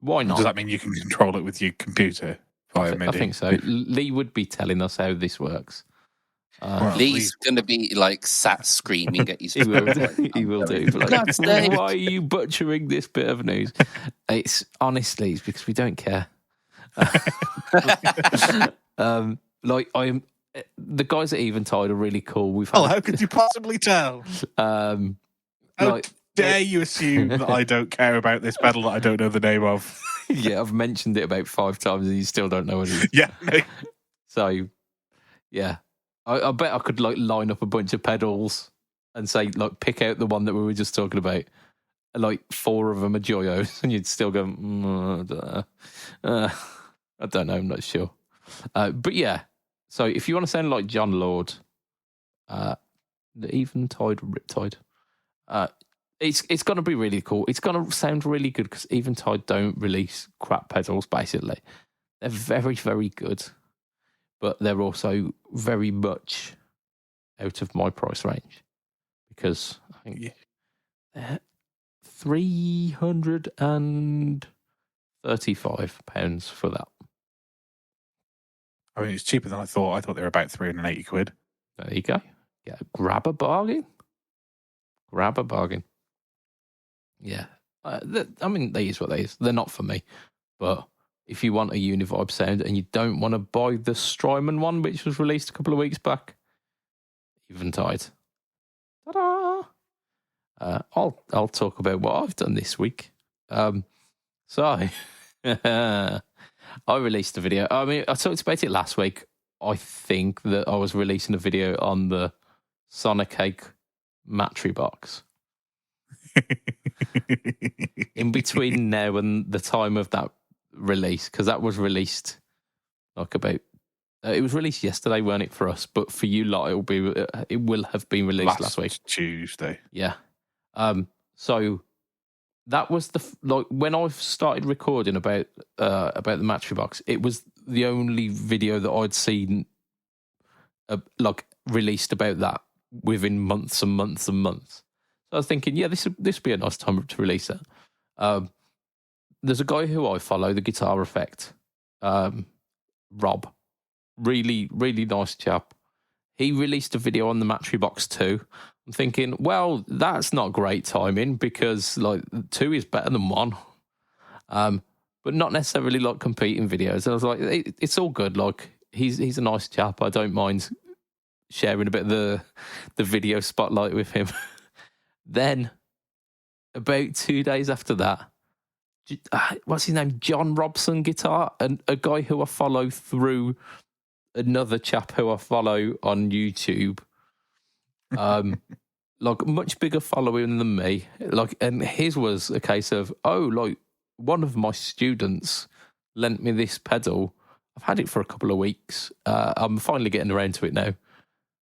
Why not? Does that mean you can control it with your computer via MIDI? I think so. Lee would be telling us how this works. Lee's going to be like sat screaming at his He will do. Like, why are you butchering this bit of news? It's because we don't care. The guys at Eventide are really cool. We've had, how could you possibly tell? How dare you assume that I don't care about this pedal that I don't know the name of? Yeah, I've mentioned it about 5 times and you still don't know what it is. Yeah. So, yeah. I bet I could like line up a bunch of pedals and say, like, pick out the one that we were just talking about. Like 4 of them are Joyos, and you'd still go, I don't know, I'm not sure. But yeah, so if you want to sound like John Lord, the Eventide or Riptide, it's going to be really cool. It's going to sound really good because Eventide don't release crap pedals, basically. They're very, very good. But they're also very much out of my price range because I think they're £335 for that. I mean, it's cheaper than I thought. I thought they were about 380 quid. There you go. Yeah, grab a bargain. Grab a bargain. Yeah. I mean, they is what they is. They're not for me. But if you want a Univibe sound and you don't want to buy the Strymon one, which was released a couple of weeks back, Eventide. Ta-da! I'll talk about what I've done this week. So I released a video. I mean, I talked about it last week. I think that I was releasing a video on the Sonic Cake Matry box. In between now and the time of that release, because that was released like about it was released yesterday, weren't it, for us? But for you lot, it will have been released last week, Tuesday. Yeah. So that was like when I started recording about the Matry box. It was the only video that I'd seen like released about that within months and months and months. So I was thinking, yeah, this would be a nice time to release it. There's a guy who I follow, the Guitar Effect, Rob. Really, really nice chap. He released a video on the Matry box 2. I'm thinking, well, that's not great timing because like 2 is better than 1. But not necessarily like competing videos. And I was like, it's all good. Like he's a nice chap. I don't mind sharing a bit of the video spotlight with him. Then about 2 days after that, what's his name? John Robson Guitar, and a guy who I follow through another chap who I follow on YouTube. Like much bigger following than me. Like, and his was a case of, like one of my students lent me this pedal. I've had it for a couple of weeks. I'm finally getting around to it now.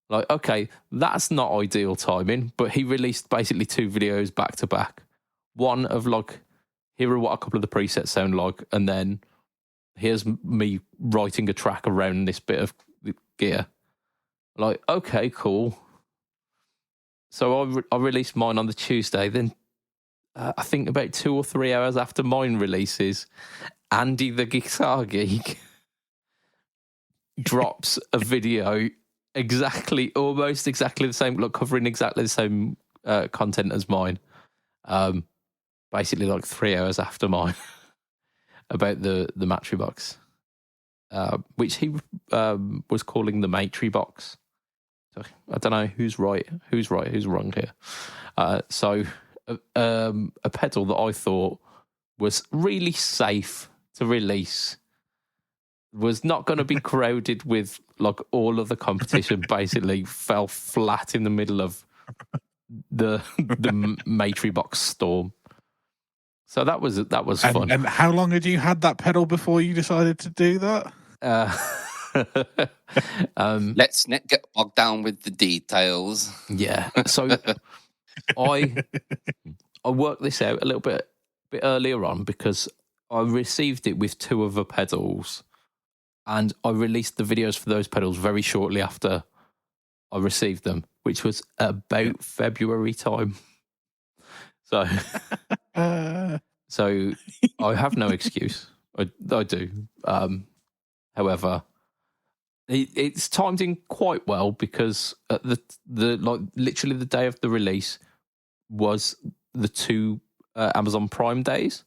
Like, okay, that's not ideal timing, but he released basically 2 videos back to back. One of like, here are what a couple of the presets sound like, and then here's me writing a track around this bit of gear. Like, okay, cool. So I released mine on the Tuesday. Then I think about 2 or 3 hours after mine releases, Andy the Guitar Geek drops a video almost exactly the same, like covering exactly the same content as mine. Basically like 3 hours after mine about the Matry box, which he was calling the Matry box. So I don't know who's right, who's wrong here. So a pedal that I thought was really safe to release, was not going to be crowded with like all of the competition, basically fell flat in the middle of the Matry box storm. So that was fun. And how long had you had that pedal before you decided to do that? Let's not get bogged down with the details. Yeah. So I worked this out a little bit earlier on because I received it with 2 other pedals, and I released the videos for those pedals very shortly after I received them, which was about February time. So, so I have no excuse. I do. However, it's timed in quite well because at the like literally the day of the release was the 2 Amazon Prime days,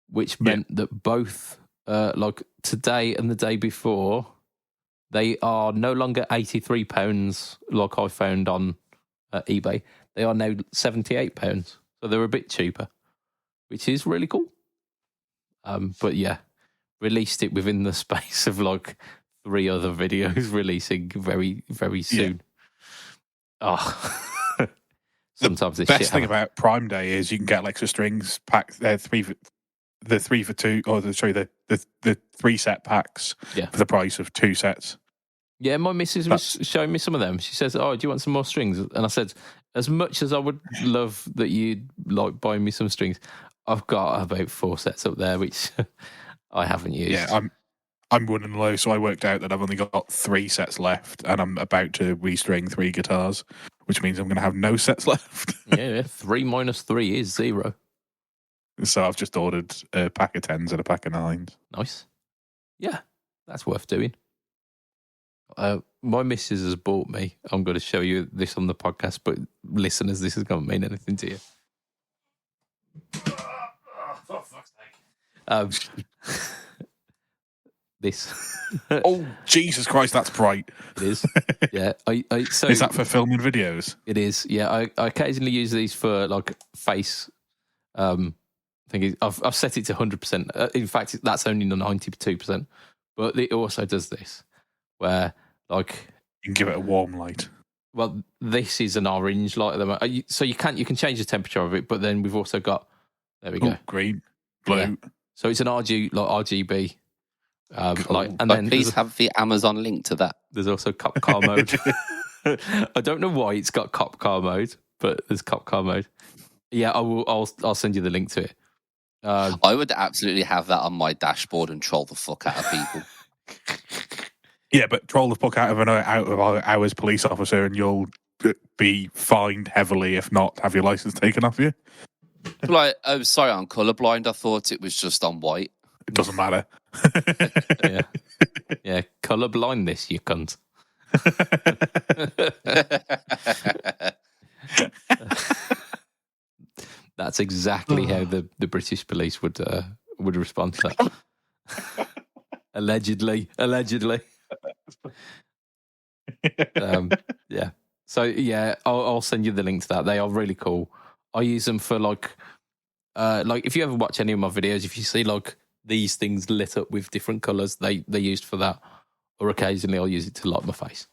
which meant that both like today and the day before, they are no longer £83 like I found on eBay. They are now £78, so they're a bit cheaper, which is really cool. But yeah, released it within the space of like 3 other videos releasing very, very soon. Yeah. Oh, sometimes the best thing about Prime Day is you can get like extra strings packs. The 3 for 2, or the 3 set packs for the price of 2 sets. Yeah, my missus was showing me some of them. She says, "Oh, do you want some more strings?" And I said, "As much as I would love that you'd like buying me some strings, I've got about 4 sets up there which I haven't used." Yeah, I'm running low, so I worked out that I've only got 3 sets left, and I'm about to restring 3 guitars, which means I'm going to have no sets left. Yeah, 3 minus 3 is 0. So I've just ordered a pack of 10s and a pack of 9s. Nice. Yeah, that's worth doing. My missus has bought me. I'm going to show you this on the podcast, but listeners, this is going to mean anything to you. For fuck's sake. This. Oh, Jesus Christ, that's bright. It is. Yeah. So is that for filming videos? It is. Yeah. I occasionally use these for like face. I've set it to 100%. In fact, that's only 92%. But it also does this, where like you can give it a warm light. Well, this is an orange light at the moment, so you can change the temperature of it. But then we've also got go green, blue. Yeah. So it's an RGB. Cool. And then please have the Amazon link to that. There's also cop car mode. I don't know why it's got cop car mode, but there's cop car mode. Yeah, I'll send you the link to it. I would absolutely have that on my dashboard and troll the fuck out of people. Yeah, but troll the fuck out of hours police officer, and you'll be fined heavily, if not have your license taken off you. Like, oh, sorry, I'm colourblind. I thought it was just on white. It doesn't matter. Yeah, colour blindness, you cunt. That's exactly how the British police would respond to that. Allegedly. Yeah. So yeah, I'll send you the link to that. They are really cool. I use them for like if you ever watch any of my videos, if you see like these things lit up with different colours, they're used for that. Or occasionally I'll use it to light my face.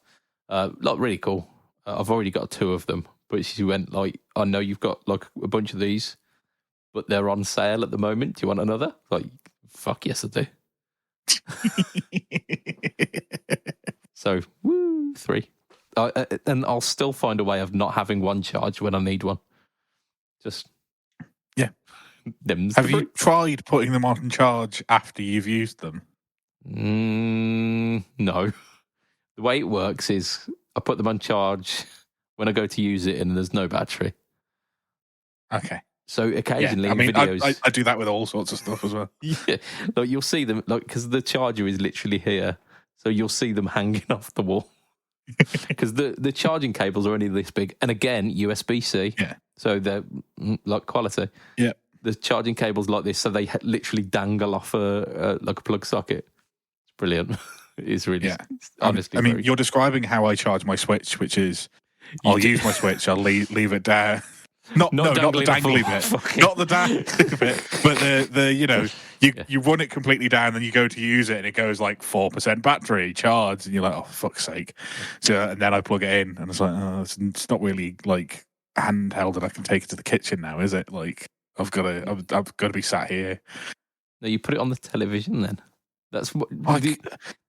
Like really cool. I've already got 2 of them. But she went like, I know you've got like a bunch of these, but they're on sale at the moment. Do you want another? Like, fuck yes, I do. So, 3. And I'll still find a way of not having one charge when I need one. Just, yeah. Have you tried putting them on charge after you've used them? No. The way it works is I put them on charge when I go to use it and there's no battery. Okay. So occasionally in videos... I do that with all sorts of stuff as well. Yeah. Like you'll see them, like because the charger is literally here. So you'll see them hanging off the wall. Because the charging cables are only this big. And again, USB-C. Yeah. So they're like quality. Yeah. The charging cable's like this, so they literally dangle off a plug socket. It's brilliant. It's really, honestly. I mean, you're describing how I charge my Switch, which is I'll use my Switch, I'll leave it there. Not the dangly bit, not the dangly bit, but you run it completely down, then you go to use it, and it goes like 4% battery charge, and you're like, oh fuck's sake! So, and then I plug it in, and it's like, oh, it's not really like handheld, and I can take it to the kitchen now, is it? Like I've got to be sat here. No, you put it on the television then. That's what the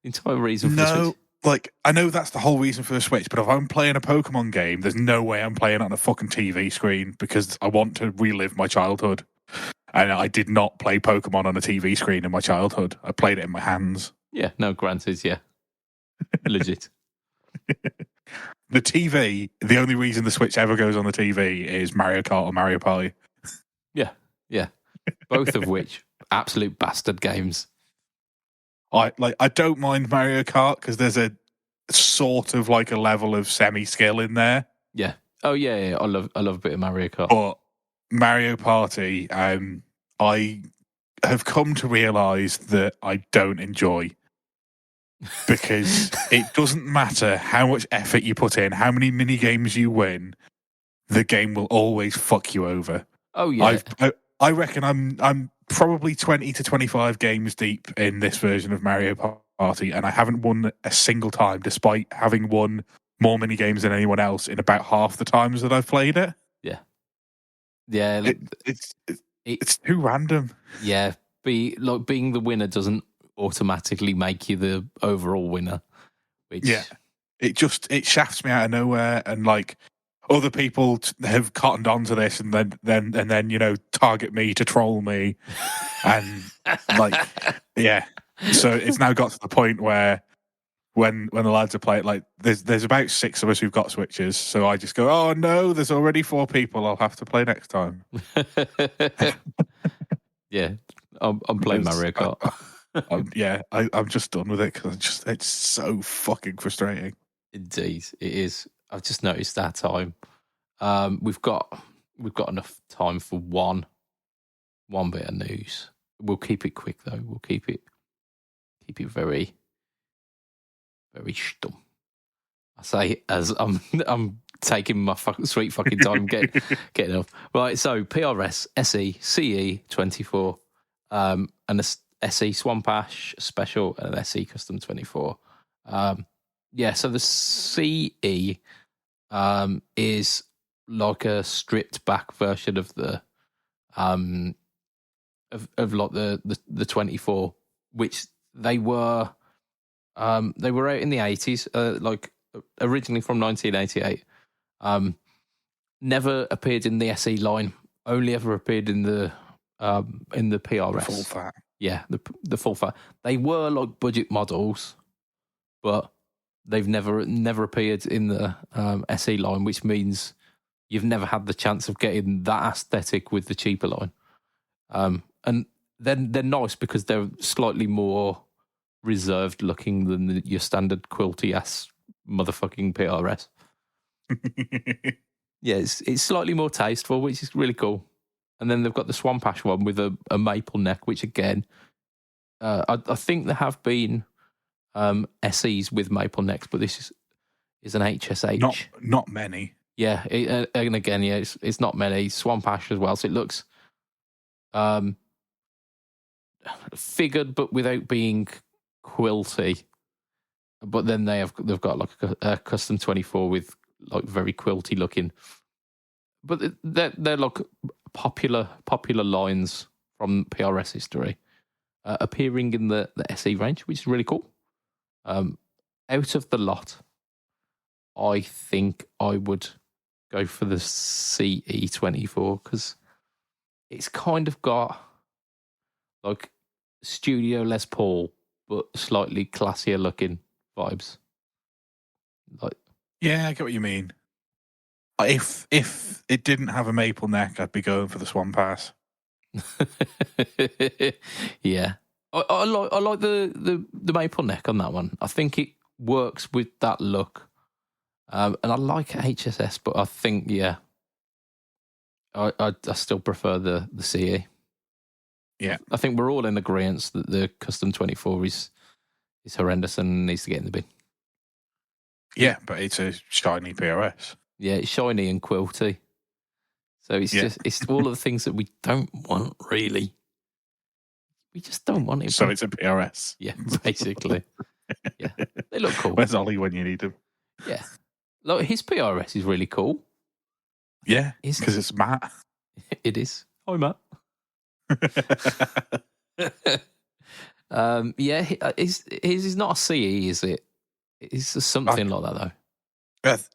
entire reason for the Switch. Like, I know that's the whole reason for the Switch, but if I'm playing a Pokemon game, there's no way I'm playing it on a fucking TV screen because I want to relive my childhood. And I did not play Pokemon on a TV screen in my childhood. I played it in my hands. Yeah, no, granted, yeah. Legit. The TV, the only reason the Switch ever goes on the TV is Mario Kart or Mario Party. Yeah. Both of which, absolute bastard games. I don't mind Mario Kart because there's a sort of like a level of semi-skill in there. Yeah. Oh yeah. I love a bit of Mario Kart. But Mario Party, I have come to realise that I don't enjoy because it doesn't matter how much effort you put in, how many mini games you win, the game will always fuck you over. Oh yeah. I reckon I'm probably 20 to 25 games deep in this version of Mario Party, and I haven't won a single time, despite having won more mini games than anyone else in about half the times that I've played it. Yeah. It's too random. Yeah, being the winner doesn't automatically make you the overall winner. It shafts me out of nowhere, and like other people have cottoned onto this, and then target me to troll me, and like So it's now got to the point where when the lads are playing, like there's about 6 of us who've got Switches, so I just go, oh no, there's already 4 people. I'll have to play next time. Yeah, I'm playing Mario Kart. I'm just done with it because it's so fucking frustrating. Indeed, it is. I've just noticed that time. We've got enough time for one bit of news. We'll keep it quick though. We'll keep it very, very stum. I say as I'm taking my sweet fucking time getting up. Right, so PRS SE CE 24, and a SE Swamp Ash Special and an SE Custom 24. So the CE is like a stripped back version of the of like the 24, which they were out in the 80s, like originally from 1988. Never appeared in the SE line. Only ever appeared in the PRS. Full fat. Yeah, the full fat. They were like budget models, but they've never appeared in the SE line, which means you've never had the chance of getting that aesthetic with the cheaper line. And then they're nice because they're slightly more reserved looking than your standard quilty ass motherfucking PRS. Yeah, it's slightly more tasteful, which is really cool. And then they've got the Swamp Ash one with a maple neck, which again, I think there have been SEs with maple necks, but this is an HSH. Not many. Yeah, and again, yeah, it's not many. Swamp Ash as well, so it looks figured, but without being quilty. But then they've got like a custom 24 with like very quilty looking. But they're like popular lines from PRS history appearing in the SE range, which is really cool. Out of the lot, I think I would go for the CE24 because it's kind of got like Studio Les Paul, but slightly classier looking vibes. Like, yeah, I get what you mean. If it didn't have a maple neck, I'd be going for the Swamp Ash. Yeah, I like the maple neck on that one. I think it works with that look, and I like HSS, but I think I still prefer the CE. Yeah, I think we're all in agreement that the custom 24 is horrendous and needs to get in the bin. Yeah, but it's a shiny PRS. Yeah, it's shiny and quilty. So it's all of the things that we don't want, really. We just don't want it. So it's a PRS. Yeah, basically. Yeah, they look cool. Where's Ollie when you need him? Yeah. Like, his PRS is really cool. Yeah, because it's Matt. It is. Hi, Matt. His is not a CE, is it? It's something like that, though.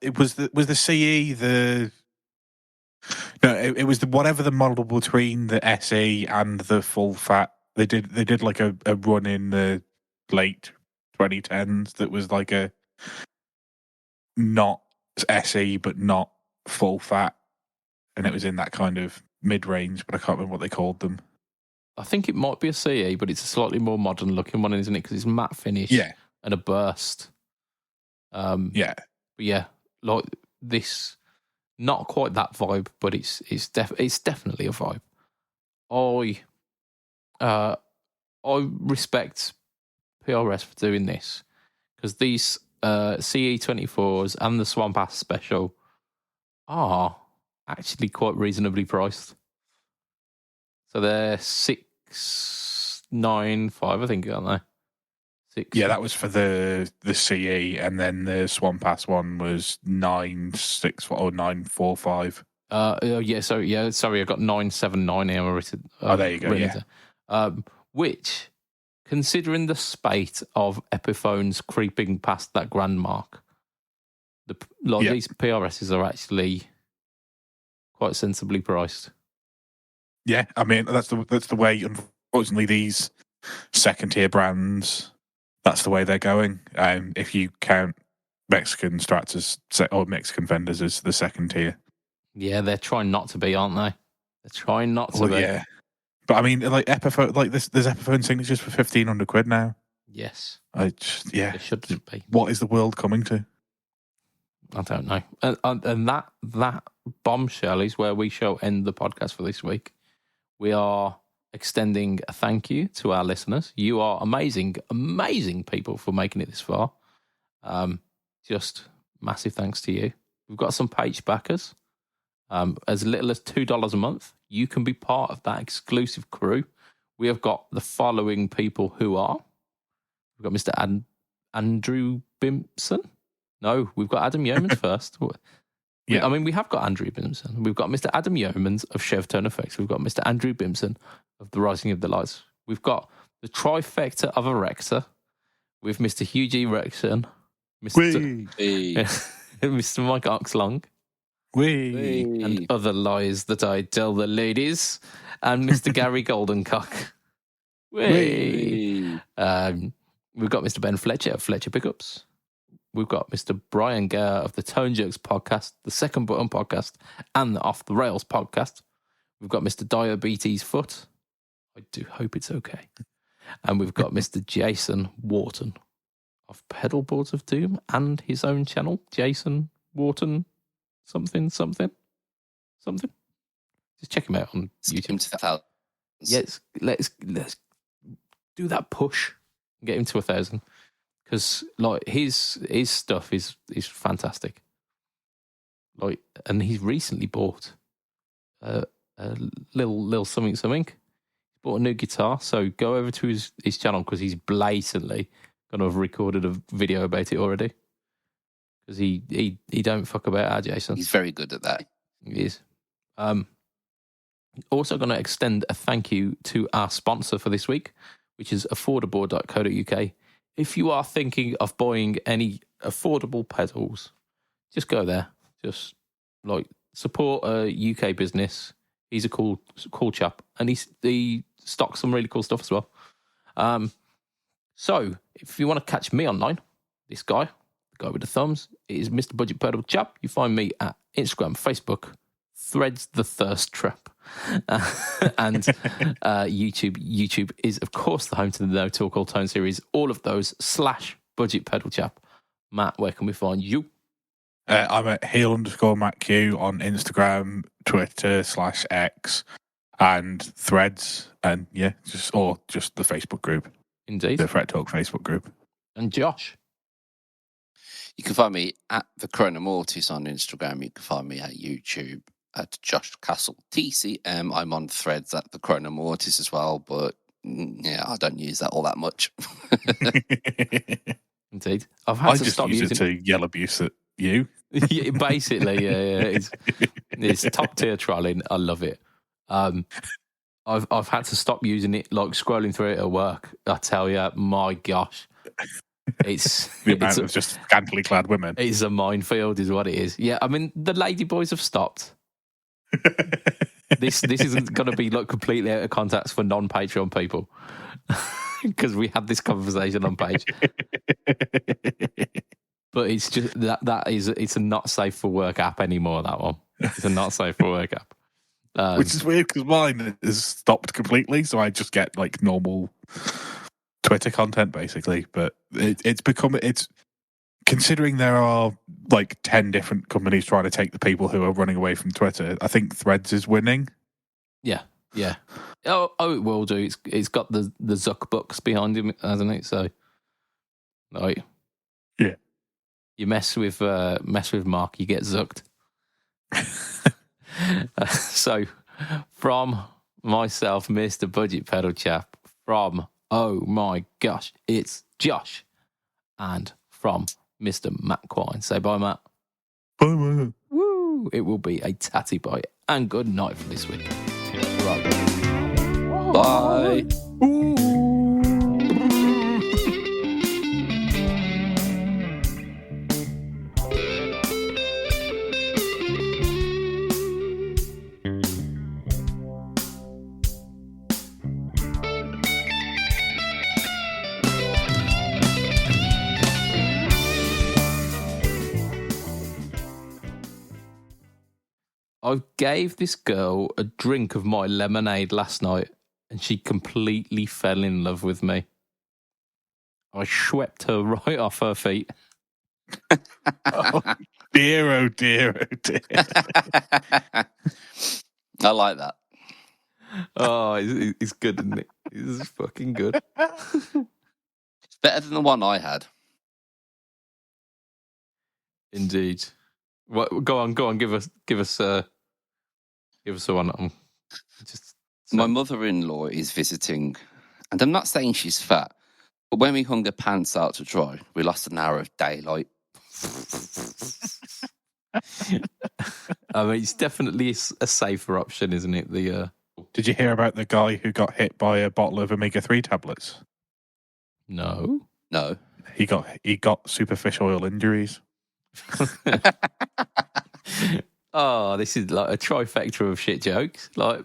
It was the CE it was whatever the model between the SE and the full fat. They did like a run in the late 2010s that was like a not SE but not full fat, and it was in that kind of mid range, but I can't remember what they called them. I think it might be a CE, but it's a slightly more modern looking one, isn't it? Because it's matte finish and a burst. But yeah, like this, not quite that vibe, but it's definitely a vibe. I respect PRS for doing this because these CE24s and the Swamp Ash Special are actually quite reasonably priced. So they're $695, I think, aren't they? Yeah, that was for the CE, and then the Swamp Ash one was 965 or 945. Sorry, I got 979 here written. There you go. Which, considering the spate of Epiphones creeping past that grand mark, these PRSs are actually quite sensibly priced. Yeah, I mean that's the way. Unfortunately, these second tier brands, that's the way they're going. If you count Mexican Strats or Mexican vendors as the second tier, yeah, they're trying not to be, aren't they? They're trying not to be. Yeah, But I mean, like Epiphone, like there's Epiphone signatures for £1,500 now. Yes. Yeah. It shouldn't be. What is the world coming to? I don't know. And that bombshell is where we shall end the podcast for this week. We are extending a thank you to our listeners. You are amazing, amazing people for making it this far. Just massive thanks to you. We've got some page backers. As little as $2 a month, you can be part of that exclusive crew. We have got the following people who are. We've got Mr. Andrew Bimpson. No, we've got Adam Yeomans first. Yeah. I mean, we have got Andrew Bimson. We've got Mr. Adam Yeomans of Chevtone Effects. We've got Mr. Andrew Bimson of The Rising of the Lights. We've got the trifecta of Alexa with Mr. Hugh G. Rexon, Mr. Mike Oxlong, and other lies that I tell the ladies, and Mr. Gary Goldencock. We've got Mr. Ben Fletcher of Fletcher Pickups. We've got Mr. Brian Gare of the Tone Jerks podcast, the Second Button podcast, and the Off the Rails podcast. We've got Mr. Diabetes Foot. I do hope it's okay. And we've got Mr. Jason Wharton of Pedalboards of Doom and his own channel, Jason Wharton something. Just check him out on YouTube. To 1,000. Yes, let's do that push and get him to 1,000. Because like his stuff is fantastic. Like, and he's recently bought a little something. He bought a new guitar, so go over to his channel because he's blatantly going to have recorded a video about it already. Because he don't fuck about our Jason. He's very good at that. He is. Also going to extend a thank you to our sponsor for this week, which is affordable.co.uk. If you are thinking of buying any affordable pedals, just go there. Just like support a UK business. He's a cool chap, and he stocks some really cool stuff as well. So if you want to catch me online, this guy, the guy with the thumbs, is Mr. BudgetPedalChap. You find me at Instagram, Facebook, Threads, The Thirst Trap, and YouTube. YouTube is, of course, the home to the No Talk All Tone series. All of those /BudgetPedalChap. Matt, where can we find you? I'm at heel_MattQ on Instagram, Twitter /X, and Threads, and just the Facebook group. Indeed, the Fret Talk Facebook group. And Josh. You can find me at the Chronomortis on Instagram. You can find me at YouTube at Josh Castle TCM. I'm on Threads at the Chronomortis as well, but I don't use that all that much. Indeed, I've had to stop using it to yell abuse at you. Yeah, basically, yeah. It's top tier trolling. I love it. I've had to stop using it, like scrolling through it at work. I tell you, my gosh. It's the amount of just scantily clad women. It's a minefield, is what it is. Yeah, I mean the lady boys have stopped. This isn't going to be like completely out of context for non-Patreon people because we had this conversation on page. But it's just it's a not safe for work app anymore. That one, it's a not safe for work app. Which is weird because mine has stopped completely, so I just get like normal Twitter content basically. But it's considering there are like 10 different companies trying to take the people who are running away from Twitter. I think Threads is winning. Yeah. Oh, it will do. It's got the Zuck bucks behind him, hasn't it? So, right. Yeah. You mess with Mark, you get zucked. So, from myself, Mr. Budget Pedal Chap, from oh my gosh, it's Josh, and from Mr. Matt Quine. Say bye, Matt. Bye, Matt. Woo! It will be a tatty bye, and good night for this week. Right. Bye. I gave this girl a drink of my lemonade last night, and she completely fell in love with me. I swept her right off her feet. Oh dear, oh dear, oh dear. I like that. Oh, it's good, isn't it? It's fucking good. It's better than the one I had. Indeed. What? Go on. Give us the one. Just My mother-in-law is visiting, and I'm not saying she's fat, but when we hung her pants out to dry, we lost an hour of daylight. I mean, it's definitely a safer option, isn't it? Did you hear about the guy who got hit by a bottle of omega-3 tablets? No. No. He got superficial oil injuries. Oh, this is like a trifecta of shit jokes. Like,